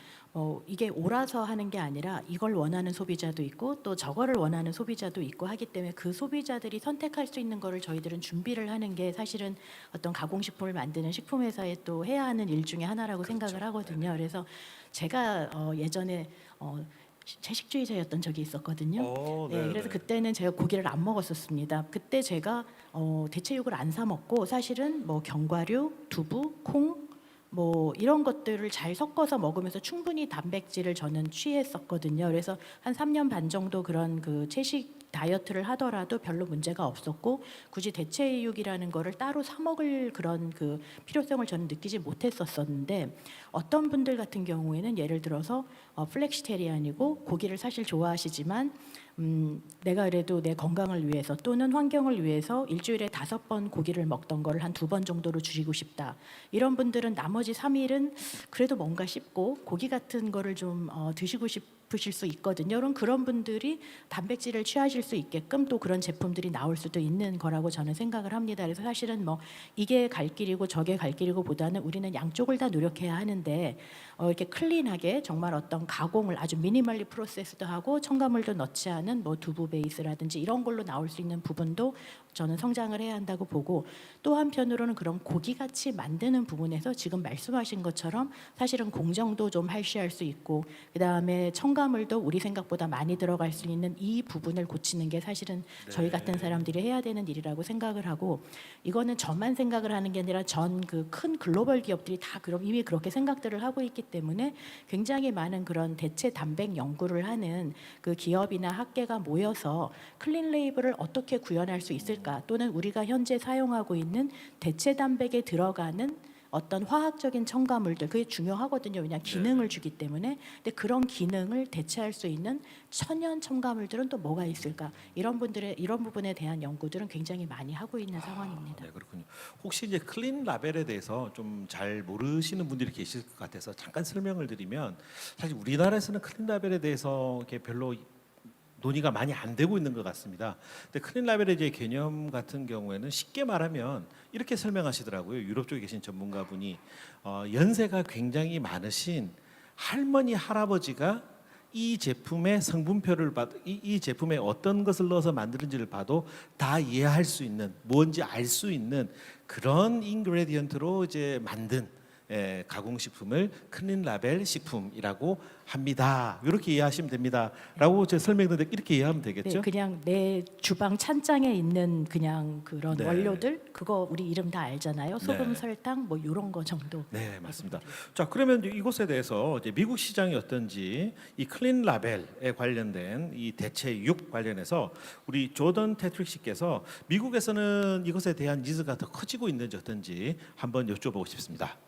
[SPEAKER 5] 이게 옳아서 하는 게 아니라 이걸 원하는 소비자도 있고 또 저거를 원하는 소비자도 있고 하기 때문에 그 소비자들이 선택할 수 있는 거를 저희들은 준비를 하는 게 사실은 어떤 가공식품을 만드는 식품회사에 또 해야 하는 일 중에 하나라고 생각을 하거든요. 그래서 제가 예전에 채식주의자였던 적이 있었거든요. 네, 그래서 그때는 제가 고기를 안 먹었었습니다. 그때 제가 대체육을 안 사 먹고 사실은 뭐 견과류, 두부, 콩 뭐 이런 것들을 잘 섞어서 먹으면서 충분히 단백질을 저는 취했었거든요. 그래서 한 3년 반 정도 그런 그 채식 다이어트를 하더라도 별로 문제가 없었고, 굳이 대체육이라는 거를 따로 사 먹을 그런 그 필요성을 저는 느끼지 못했었는데, 어떤 분들 같은 경우에는 예를 들어서 플렉시테리안이고 고기를 사실 좋아하시지만 내가 그래도 내 건강을 위해서 또는 환경을 위해서 일주일에 5번 고기를 먹던 거를 한 2번 정도로 줄이고 싶다. 이런 분들은 나머지 3일은 그래도 뭔가 씹고 고기 같은 거를 좀 드시고 싶으실 수 있거든요. 그런 분들이 단백질을 취하실 수 있게끔 또 그런 제품들이 나올 수도 있는 거라고 저는 생각을 합니다. 그래서 사실은 뭐 이게 갈 길이고 저게 갈 길이고 보다는 우리는 양쪽을 다 노력해야 하는데, 이렇게 클린하게 정말 어떤 가공을 아주 미니멀리 프로세스도 하고 첨가물도 넣지 않은 뭐 두부 베이스라든지 이런 걸로 나올 수 있는 부분도 저는 성장을 해야 한다고 보고, 또 한편으로는 그런 고기같이 만드는 부분에서 지금 말씀하신 것처럼 사실은 공정도 좀 할시할 수 있고, 그다음에 첨가물도 우리 생각보다 많이 들어갈 수 있는 이 부분을 고치는 게 사실은 저희 같은 사람들이 해야 되는 일이라고 생각을 하고, 이거는 저만 생각을 하는 게 아니라 전 그 큰 글로벌 기업들이 다 그럼 이미 그렇게 생각들을 하고 있기 때문에 굉장히 많은 그런 대체 단백 연구를 하는 그 기업이나 학계가 모여서 클린 레이블을 어떻게 구현할 수 있을까, 또는 우리가 현재 사용하고 있는 대체 단백에 들어가는 어떤 화학적인 첨가물들, 그게 중요하거든요. 왜냐 기능을 주기 때문에. 근데 그런 기능을 대체할 수 있는 천연 첨가물들은 또 뭐가 있을까? 이런 부분에 대한 연구들은 굉장히 많이 하고 있는 상황입니다.
[SPEAKER 4] 네, 그렇군요. 혹시 이제 클린 라벨에 대해서 좀 잘 모르시는 분들이 계실 것 같아서 잠깐 설명을 드리면, 사실 우리나라에서는 클린 라벨에 대해서 이렇게 별로 논의가 많이 안 되고 있는 것 같습니다. 근데 클린 라벨의 이제 개념 같은 경우에는 쉽게 말하면 이렇게 설명하시더라고요. 유럽 쪽에 계신 전문가분이 연세가 굉장히 많으신 할머니 할아버지가 이 제품의 성분표를 봐도 이 제품에 어떤 것을 넣어서 만드는지를 봐도 다 이해할 수 있는, 뭔지 알 수 있는 그런 인그레디언트로 이제 만든 가공식품을 클린 라벨 식품이라고 합니다. 이렇게 이해하시면 됩니다.라고 제가 설명했는데 이렇게 이해하면 되겠죠?
[SPEAKER 5] 네, 그냥 내 주방 찬장에 있는 그냥 그런
[SPEAKER 4] 네.
[SPEAKER 5] 원료들 그거 우리 이름 다 알잖아요. 소금,
[SPEAKER 4] 네.
[SPEAKER 5] 설탕 뭐 이런 거 정도.
[SPEAKER 4] 네, 맞습니다. 자, 그러면 이곳에 대해서 이제 미국 시장이 어떤지 이 클린 라벨에 관련된 이 대체 육 관련해서 우리 조던 테트릭 씨께서 미국에서는 이것에 대한 니즈가 더 커지고 있는지 어떤지 한번 여쭤보고 싶습니다.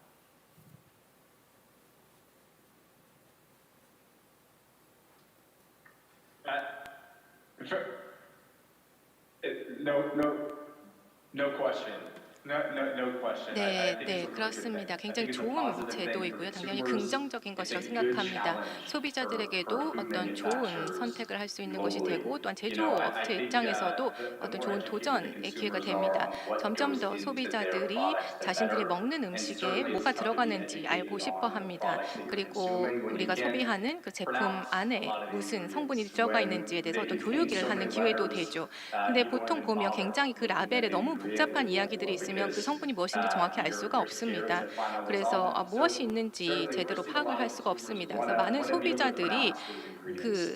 [SPEAKER 3] No question. No question.
[SPEAKER 6] 네, 네, 그렇습니다. 굉장히 좋은 제도이고요. 당연히 긍정적인 것이라고 생각합니다. 소비자들에게도 어떤 좋은 선택을 할 수 있는 것이 되고 또한 제조업체 입장에서도 어떤 좋은 도전의 기회가 됩니다. 점점 더 소비자들이 자신들이 먹는 음식에 뭐가 들어가는지 알고 싶어 합니다. 그리고 우리가 소비하는 그 제품 안에 무슨 성분이 들어가 있는지에 대해서 어떤 교육을 하는 기회도 되죠. 근데 보통 보면 굉장히 그 라벨에 너무 복잡한 이야기들이 있으면 그 성분이 무엇인지 정확히 알 수가 없습니다. 그래서 무엇이 있는지 제대로 파악을 할 수가 없습니다. 그래서 많은 소비자들이 그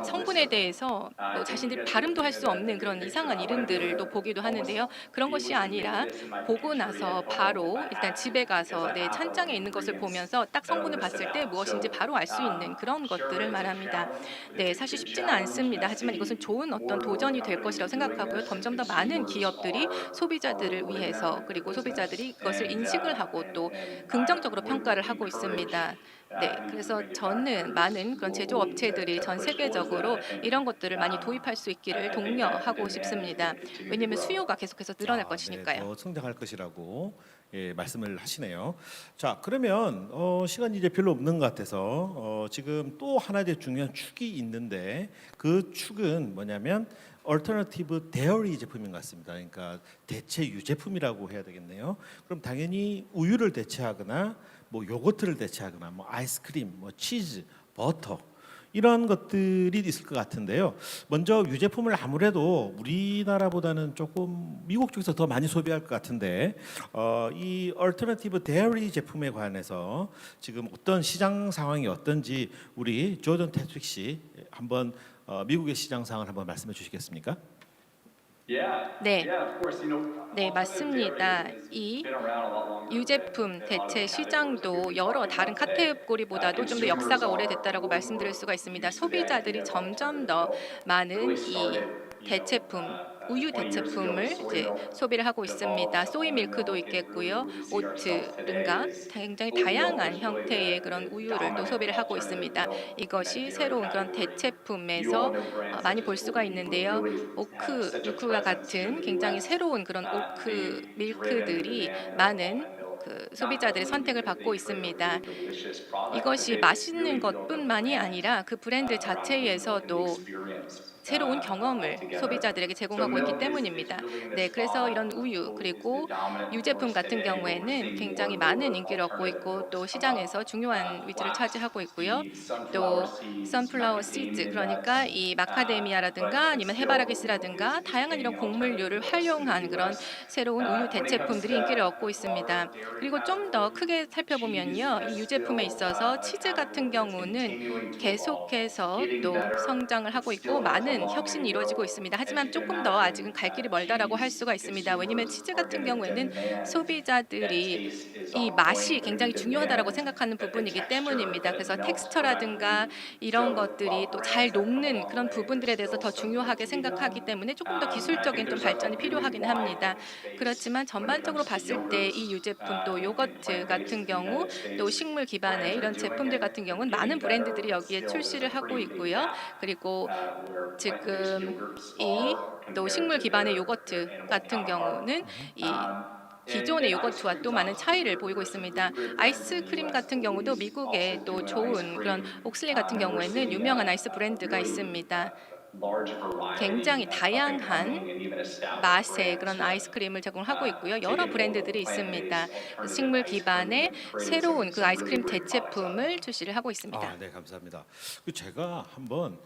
[SPEAKER 6] 성분에 대해서 또 자신들이 발음도 할 수 없는 그런 이상한 이름들을 또 보기도 하는데요. 그런 것이 아니라 보고 나서 바로 일단 집에 가서 내 찬장에 있는 것을 보면서 딱 성분을 봤을 때 무엇인지 바로 알 수 있는 그런 것들을 말합니다. 네, 사실 쉽지는 않습니다. 하지만 이것은 좋은 어떤 도전이 될 것이라고 생각하고요. 점점 더 많은 기업들이 소비자들을 위해서 그리고 소비자들이 그것을 인식을 하고 또 긍정적으로 평가를 하고 있습니다. 네, 그래서 저는 많은 그런 제조업체들이 전 세계적으로 이런 것들을 많이 도입할 수 있기를 독려하고 싶습니다. 왜냐하면 수요가 계속해서 늘어날
[SPEAKER 4] 네,
[SPEAKER 6] 것이니까요.
[SPEAKER 4] 더 성장할 것이라고 말씀을 하시네요. 자, 그러면 시간이 이제 별로 없는 것 같아서 지금 또 하나 이제 중요한 축이 있는데 그 축은 뭐냐면 얼터너티브 데어리 제품인 것 같습니다. 그러니까 대체 유제품이라고 해야 되겠네요. 그럼 당연히 우유를 대체하거나 뭐 요거트를 대체하거나 뭐 아이스크림, 뭐 치즈, 버터 이런 것들이 있을 것 같은데요. 먼저 유제품을 아무래도 우리나라보다는 조금 미국 쪽에서 더 많이 소비할 것 같은데 이 얼터너티브 데어리 제품에 관해서 지금 어떤 시장 상황이 어떤지 우리 조던 테트릭 씨 한번 미국의 시장 상황을 한번 말씀해 주시겠습니까?
[SPEAKER 6] 네, 네, 맞습니다. 이 유제품 대체 시장도 여러 다른 카테고리보다도 좀 더 역사가 오래됐다라고 말씀드릴 수가 있습니다. 소비자들이 점점 더 많은 이 대체품, 우유 대체품을 이제 소비를 하고 있습니다. 소이 밀크도 있겠고요, 오트든가 굉장히 다양한 형태의 그런 우유를 또 소비를 하고 있습니다. 이것이 새로운 그런 대체품에서 많이 볼 수가 있는데요. 오크 밀크와 같은 굉장히 새로운 그런 오크 밀크들이 많은 그 소비자들의 선택을 받고 있습니다. 이것이 맛있는 것뿐만이 아니라 그 브랜드 자체에서도 새로운 경험을 소비자들에게 제공하고 있기 때문입니다. 네, 그래서 이런 우유 그리고 유제품 같은 경우에는 굉장히 많은 인기를 얻고 있고 또 시장에서 중요한 위치를 차지하고 있고요. 또 선플라워 시드 그러니까 이 마카데미아라든가 아니면 해바라기스라든가 다양한 이런 곡물류를 활용한 그런 새로운 우유 대체품들이 인기를 얻고 있습니다. 그리고 좀 더 크게 살펴보면요, 이 유제품에 있어서 치즈 같은 경우는 계속해서 또 성장을 하고 있고 많은 혁신이 이루어지고 있습니다. 하지만 조금 더 아직은 갈 길이 멀다라고 할 수가 있습니다. 왜냐하면 치즈 같은 경우에는 소비자들이 이 맛이 굉장히 중요하다라고 생각하는 부분이기 때문입니다. 그래서 텍스처라든가 이런 것들이 또 잘 녹는 그런 부분들에 대해서 더 중요하게 생각하기 때문에 조금 더 기술적인 좀 발전이 필요하긴 합니다. 그렇지만 전반적으로 봤을 때 이 유제품 또 요거트 같은 경우 또 식물 기반의 이런 제품들 같은 경우는 많은 브랜드들이 여기에 출시를 하고 있고요. 그리고 지금 이 또 식물 기반의 요거트 같은 경우는 이 기존의 요거트와 또 많은 차이를 보이고 있습니다. 아이스크림 같은 경우도 미국의 또 좋은 그런 옥슬리 같은 경우에는 유명한 아이스 브랜드가 있습니다. 굉장히 다양한 맛의 그런 아이스크림을 제공하고 있고요. 여러 브랜드들이 있습니다. 식물 기반의 새로운 그 아이스크림 대체품을 출시를 하고 있습니다.
[SPEAKER 4] 네, 감사합니다. 제가 한번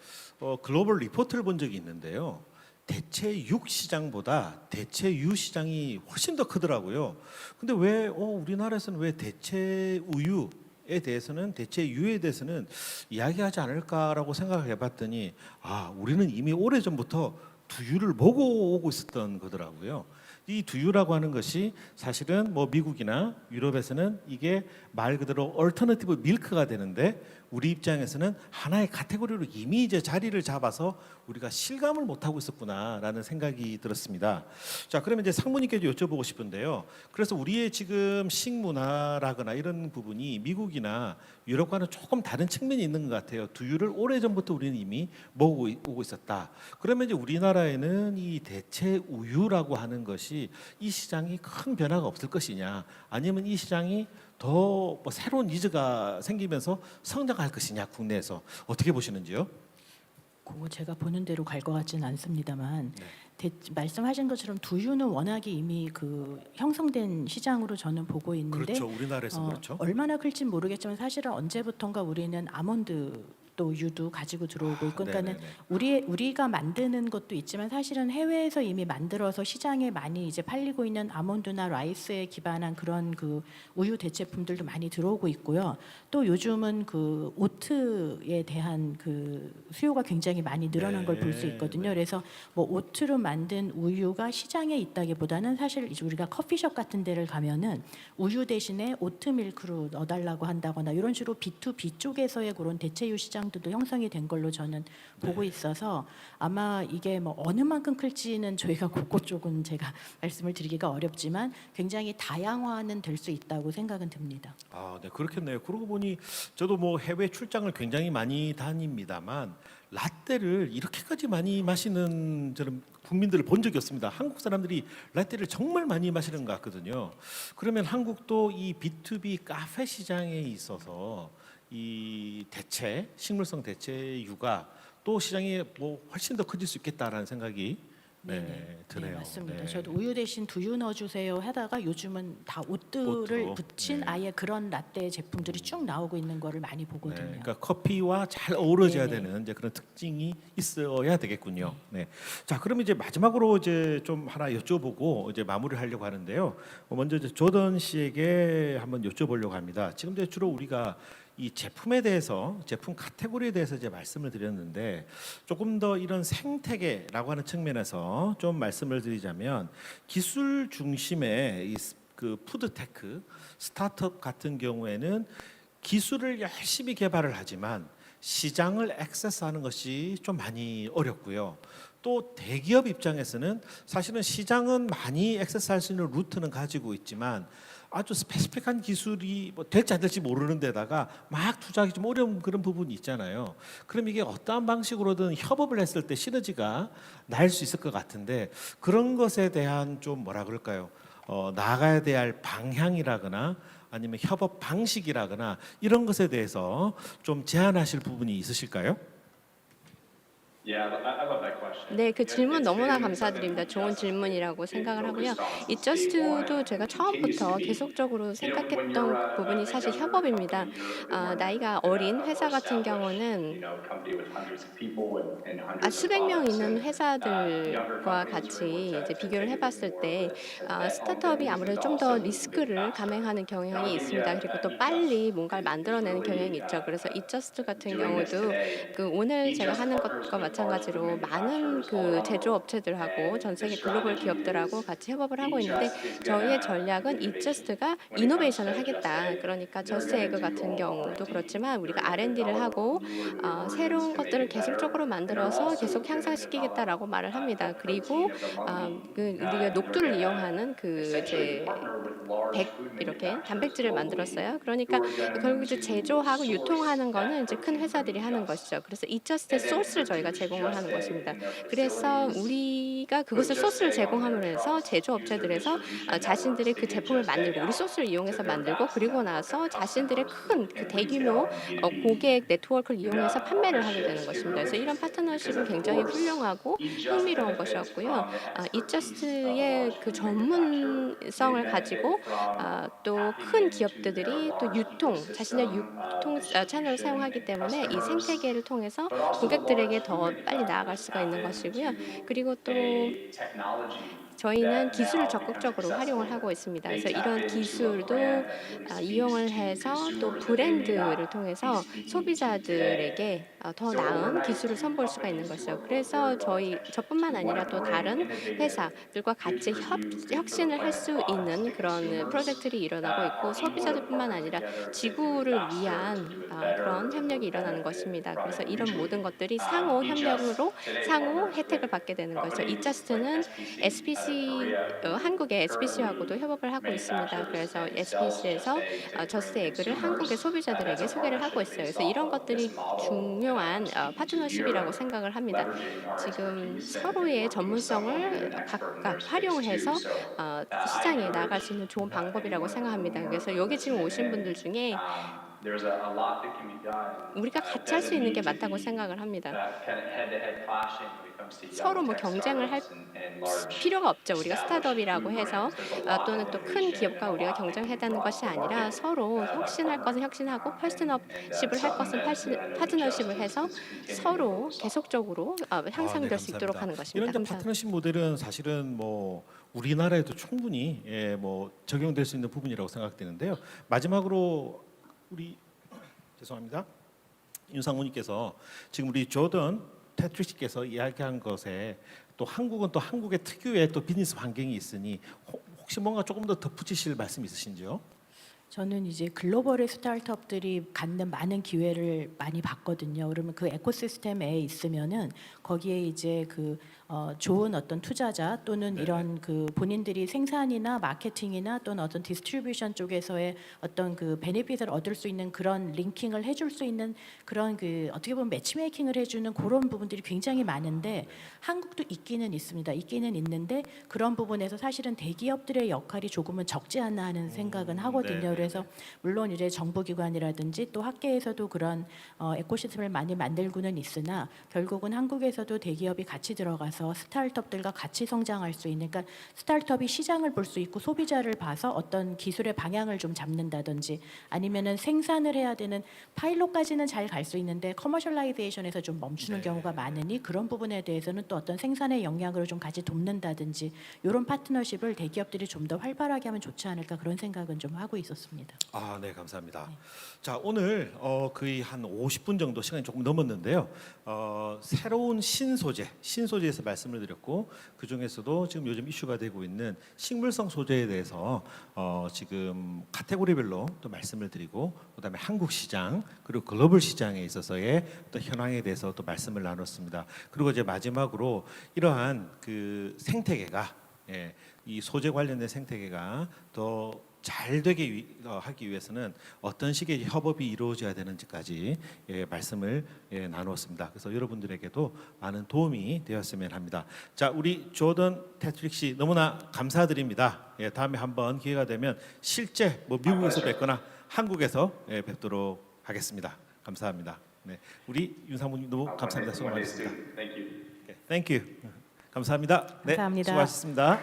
[SPEAKER 4] 글로벌 리포트를 본 적이 있는데요. 대체육 시장보다 대체유 시장이 훨씬 더 크더라고요. 근데 왜 우리나라에서는 왜 대체우유에 대해서는 대체유에 대해서는 이야기하지 않을까라고 생각을 해봤더니 우리는 이미 오래전부터 두유를 먹어오고 있었던 거더라고요. 이 두유라고 하는 것이 사실은 뭐 미국이나 유럽에서는 이게 말 그대로 얼터너티브 밀크가 되는데 우리 입장에서는 하나의 카테고리로 이미 이제 자리를 잡아서 우리가 실감을 못 하고 있었구나라는 생각이 들었습니다. 자, 그러면 이제 상무님께도 여쭤보고 싶은데요. 그래서 우리의 지금 식문화라거나 이런 부분이 미국이나 유럽과는 조금 다른 측면이 있는 것 같아요. 두유를 오래전부터 우리는 이미 먹어오고 있었다. 그러면 이제 우리나라에는 이 대체 우유라고 하는 것이 이 시장이 큰 변화가 없을 것이냐, 아니면 이 시장이 더 뭐 새로운 니즈가 생기면서 성장할 것이냐, 국내에서 어떻게 보시는지요?
[SPEAKER 5] 그거 제가 보는 대로 갈 것 같지는 않습니다만
[SPEAKER 4] 네.
[SPEAKER 5] 말씀하신 것처럼 두유는 워낙에 이미 그 형성된 시장으로 저는 보고 있는데
[SPEAKER 4] 그렇죠. 우리나라에서 그렇죠.
[SPEAKER 5] 얼마나 클진 모르겠지만 사실은 언제부턴가 우리는 아몬드 또 유도 가지고 들어오고 있고 그러니까는 우리가 만드는 것도 있지만 사실은 해외에서 이미 만들어서 시장에 많이 이제 팔리고 있는 아몬드나 라이스에 기반한 그런 그 우유 대체품들도 많이 들어오고 있고요. 또 요즘은 그 오트에 대한 그 수요가 굉장히 많이 늘어난 걸 볼 수 있거든요. 그래서 뭐 오트로 만든 우유가 시장에 있다기보다는 사실 이제 우리가 커피숍 같은 데를 가면은 우유 대신에 오트 밀크로 넣어달라고 한다거나 이런 식으로 B2B 쪽에서의 그런 대체유 시장들도 형성이 된 걸로 저는 보고 있어서 아마 이게 뭐 어느 만큼 클지는 저희가 그것 쪽은 제가 말씀을 드리기가 어렵지만 굉장히 다양화는 될 수 있다고 생각은 듭니다.
[SPEAKER 4] 네, 그렇겠네요. 그러고 보니 저도 뭐 해외 출장을 굉장히 많이 다닙니다만 라떼를 이렇게까지 많이 마시는 저는 국민들을 본 적이 없습니다. 한국 사람들이 라떼를 정말 많이 마시는 것 같거든요. 그러면 한국도 이 B2B 카페 시장에 있어서 이 식물성 대체유가 또 시장이 뭐 훨씬 더 커질 수 있겠다라는 생각이 드네요.
[SPEAKER 5] 네, 맞습니다.
[SPEAKER 4] 네.
[SPEAKER 5] 저도 우유 대신 두유 넣어주세요 하다가 요즘은 다 오트를
[SPEAKER 4] 오트로.
[SPEAKER 5] 붙인
[SPEAKER 4] 네.
[SPEAKER 5] 아예 그런 라떼 제품들이 쭉 나오고 있는 거를 많이 보거든요.
[SPEAKER 4] 그러니까 커피와 잘 어우러져야
[SPEAKER 5] 네네.
[SPEAKER 4] 되는 이제 그런 특징이 있어야 되겠군요. 네. 자, 그럼 이제 마지막으로 이제 좀 하나 여쭤보고 이제 마무리를 하려고 하는데요. 먼저 이제 조던 씨에게 한번 여쭤보려고 합니다. 지금 이제 주로 우리가 이 제품에 대해서 제품 카테고리에 대해서 이제 말씀을 드렸는데 조금 더 이런 생태계라고 하는 측면에서 좀 말씀을 드리자면 기술 중심의 그 푸드테크 스타트업 같은 경우에는 기술을 열심히 개발을 하지만 시장을 액세스하는 것이 좀 많이 어렵고요. 또 대기업 입장에서는 사실은 시장은 많이 액세스할 수 있는 루트는 가지고 있지만 아주 스페시픽한 기술이 뭐 될지 안 될지 모르는 데다가 막 투자하기 좀 어려운 그런 부분이 있잖아요. 그럼 이게 어떠한 방식으로든 협업을 했을 때 시너지가 날 수 있을 것 같은데 그런 것에 대한 좀 뭐라 그럴까요? 나아가야 될 방향이라거나 아니면 협업 방식이라거나 이런 것에 대해서 좀 제안하실 부분이 있으실까요?
[SPEAKER 3] Yeah, I love that question.
[SPEAKER 2] 네, 그 질문 너무나 감사드립니다. 좋은 질문이라고 생각을 하고요. 이 저스트도 제가 처음부터 계속적으로 생각했던 부분이 사실 협업입니다. 나이가 어린 회사 같은 경우는 수백 명 있는 회사들과 같이 이제 비교를 해봤을 때 스타트업이 아무래도 좀 더 리스크를 감행하는 경향이 있습니다. 그리고 또 빨리 뭔가를 만들어내는 경향이 있죠. 그래서 이 저스트 같은 경우도 그 오늘 제가 하는 것과 마찬가지로 많은 그 제조업체들하고 전 세계 글로벌 기업들하고 같이 협업을 하고 있는데 저희의 전략은 이저스트가 이노베이션을 하겠다. 그러니까 저스트 에그 같은 경우도 그렇지만 우리가 R&D를 하고 새로운 것들을 계속적으로 만들어서 계속 향상시키겠다라고 말을 합니다. 그리고 우리가 녹두를 이용하는 그 이제 이렇게 단백질을 만들었어요. 그러니까 결국 이제 제조하고 유통하는 거는 이제 큰 회사들이 하는 것이죠. 그래서 이저스트의 소스를 저희가 제공을 하는 것입니다. 그래서 우리가 그것을 소스를 제공함으로 해서 제조업체들에서 자신들의 그 제품을 만들고 우리 소스를 이용해서 만들고 그리고 나서 자신들의 큰 그 대규모 고객 네트워크를 이용해서 판매를 하게 되는 것입니다. 그래서 이런 파트너십은 굉장히 훌륭하고 흥미로운 것이었고요. 이저스트의 그 전문성을 가지고 또 큰 기업들이 또 자신의 유통 채널을 사용하기 때문에 이 생태계를 통해서 고객들에게 더 빨리 나아갈 수가 있는 것이고요. 그리고 또
[SPEAKER 3] a technology
[SPEAKER 2] 저희는 기술을 적극적으로 활용을 하고 있습니다. 그래서 이런 기술도 이용을 해서 또 브랜드를 통해서 소비자들에게 더 나은 기술을 선보일 수가 있는 것이죠. 그래서 저뿐만 아니라 또 다른 회사들과 같이 혁신을 할 수 있는 그런 프로젝트들이 일어나고 있고 소비자들뿐만 아니라 지구를 위한 그런 협력이 일어나는 것입니다. 그래서 이런 모든 것들이 상호 협력으로 상호 혜택을 받게 되는 거죠. 이자스트는 SPC 한국의 SPC하고도 협업을 하고 있습니다. 그래서 SPC에서 저스트 에그를 한국의 소비자들에게 소개를 하고 있어요. 그래서 이런 것들이 중요한 파트너십이라고 생각을 합니다. 지금 서로의 전문성을 각각 활용해서 시장에 나갈 수 있는 좋은 방법이라고 생각합니다. 그래서 여기 지금 오신 분들 중에
[SPEAKER 3] there's a lot that can be done.
[SPEAKER 2] 우리가 같이 할 수 있는 게 맞다고 생각을 합니다.
[SPEAKER 3] That kind of head-to-head clashing when it comes to
[SPEAKER 2] 서로
[SPEAKER 3] young
[SPEAKER 2] 뭐
[SPEAKER 3] tech
[SPEAKER 2] 경쟁을 할
[SPEAKER 3] startups and large
[SPEAKER 2] 필요가 없죠. 우리가 스타트업이라고 해서
[SPEAKER 3] there's a lot
[SPEAKER 2] 또는 또 큰 기업과 우리가 경쟁해다는 것이 아니라 서로 혁신할 것은 혁신하고 파트너십을 할 것은 파트너십을 해서 서로 계속적으로 향상될 수 있도록 하는 것입니다.
[SPEAKER 4] 이런 이제
[SPEAKER 2] 감사합니다.
[SPEAKER 4] 파트너십 모델은 사실은 뭐 우리나라에도 충분히 뭐 적용될 수 있는 부분이라고 생각되는데요. 마지막으로 우리 죄송합니다. 윤상무님께서 지금 우리 조던 테트리씨께서 이야기한 것에 또 한국은 또 한국의 특유의 또 비즈니스 환경이 있으니 혹시 뭔가 조금 더 덧붙이실 말씀 있으신지요?
[SPEAKER 5] 저는 이제 글로벌의 스타트업들이 갖는 많은 기회를 많이 봤거든요. 그러면 그 에코시스템에 있으면은 거기에 이제 그 좋은 어떤 투자자 또는 이런 그 본인들이 생산이나 마케팅이나 또는 어떤 디스트리뷰션 쪽에서의 어떤 그 베네핏을 얻을 수 있는 그런 링킹을 해줄 수 있는 그런 그 어떻게 보면 매치메이킹을 해주는 그런 부분들이 굉장히 많은데 한국도 있기는 있습니다. 있기는 있는데 그런 부분에서 사실은 대기업들의 역할이 조금은 적지 않나 하는 생각은 하거든요. 그래서 물론 이제 정부기관이라든지 또 학계에서도 그런 에코시스템을 많이 만들고는 있으나 결국은 한국에서도 대기업이 같이 들어가서 스타트업들과 같이 성장할 수 있는, 그러니까 스타트업이 시장을 볼 수 있고 소비자를 봐서 어떤 기술의 방향을 좀 잡는다든지 아니면은 생산을 해야 되는 파일럿까지는 잘 갈 수 있는데 커머셜라이제이션에서 좀 멈추는 경우가 많으니 그런 부분에 대해서는 또 어떤 생산의 역량으로 좀 같이 돕는다든지 이런 파트너십을 대기업들이 좀 더 활발하게 하면 좋지 않을까 그런 생각은 좀 하고 있었습니다.
[SPEAKER 4] 아, 네, 감사합니다. 자, 오늘 거의 한 50분 정도 시간이 조금 넘었는데요. 새로운 신소재에서 말씀을 드렸고 그 중에서도 지금 요즘 이슈가 되고 있는 식물성 소재에 대해서 지금 카테고리별로 또 말씀을 드리고 그다음에 한국 시장 그리고 글로벌 시장에 있어서의 또 현황에 대해서 또 말씀을 나눴습니다. 그리고 이제 마지막으로 이러한 그 생태계가 이 소재 관련된 생태계가 더 잘 되게 하기 위해서는 어떤 식의 협업이 이루어져야 되는지까지 말씀을 나누었습니다. 그래서 여러분들에게도 많은 도움이 되었으면 합니다. 자, 우리 조던 테트릭 씨 너무나 감사드립니다. 다음에 한번 기회가 되면 실제 뭐 미국에서 뵙거나 한국에서 뵙도록 하겠습니다. 감사합니다. 네, 우리 윤상무님 너무 감사합니다. 수고 많으셨습니다.
[SPEAKER 3] Thank you.
[SPEAKER 4] Thank you. 감사합니다. 네,
[SPEAKER 5] 감사합니다.
[SPEAKER 4] 수고하셨습니다.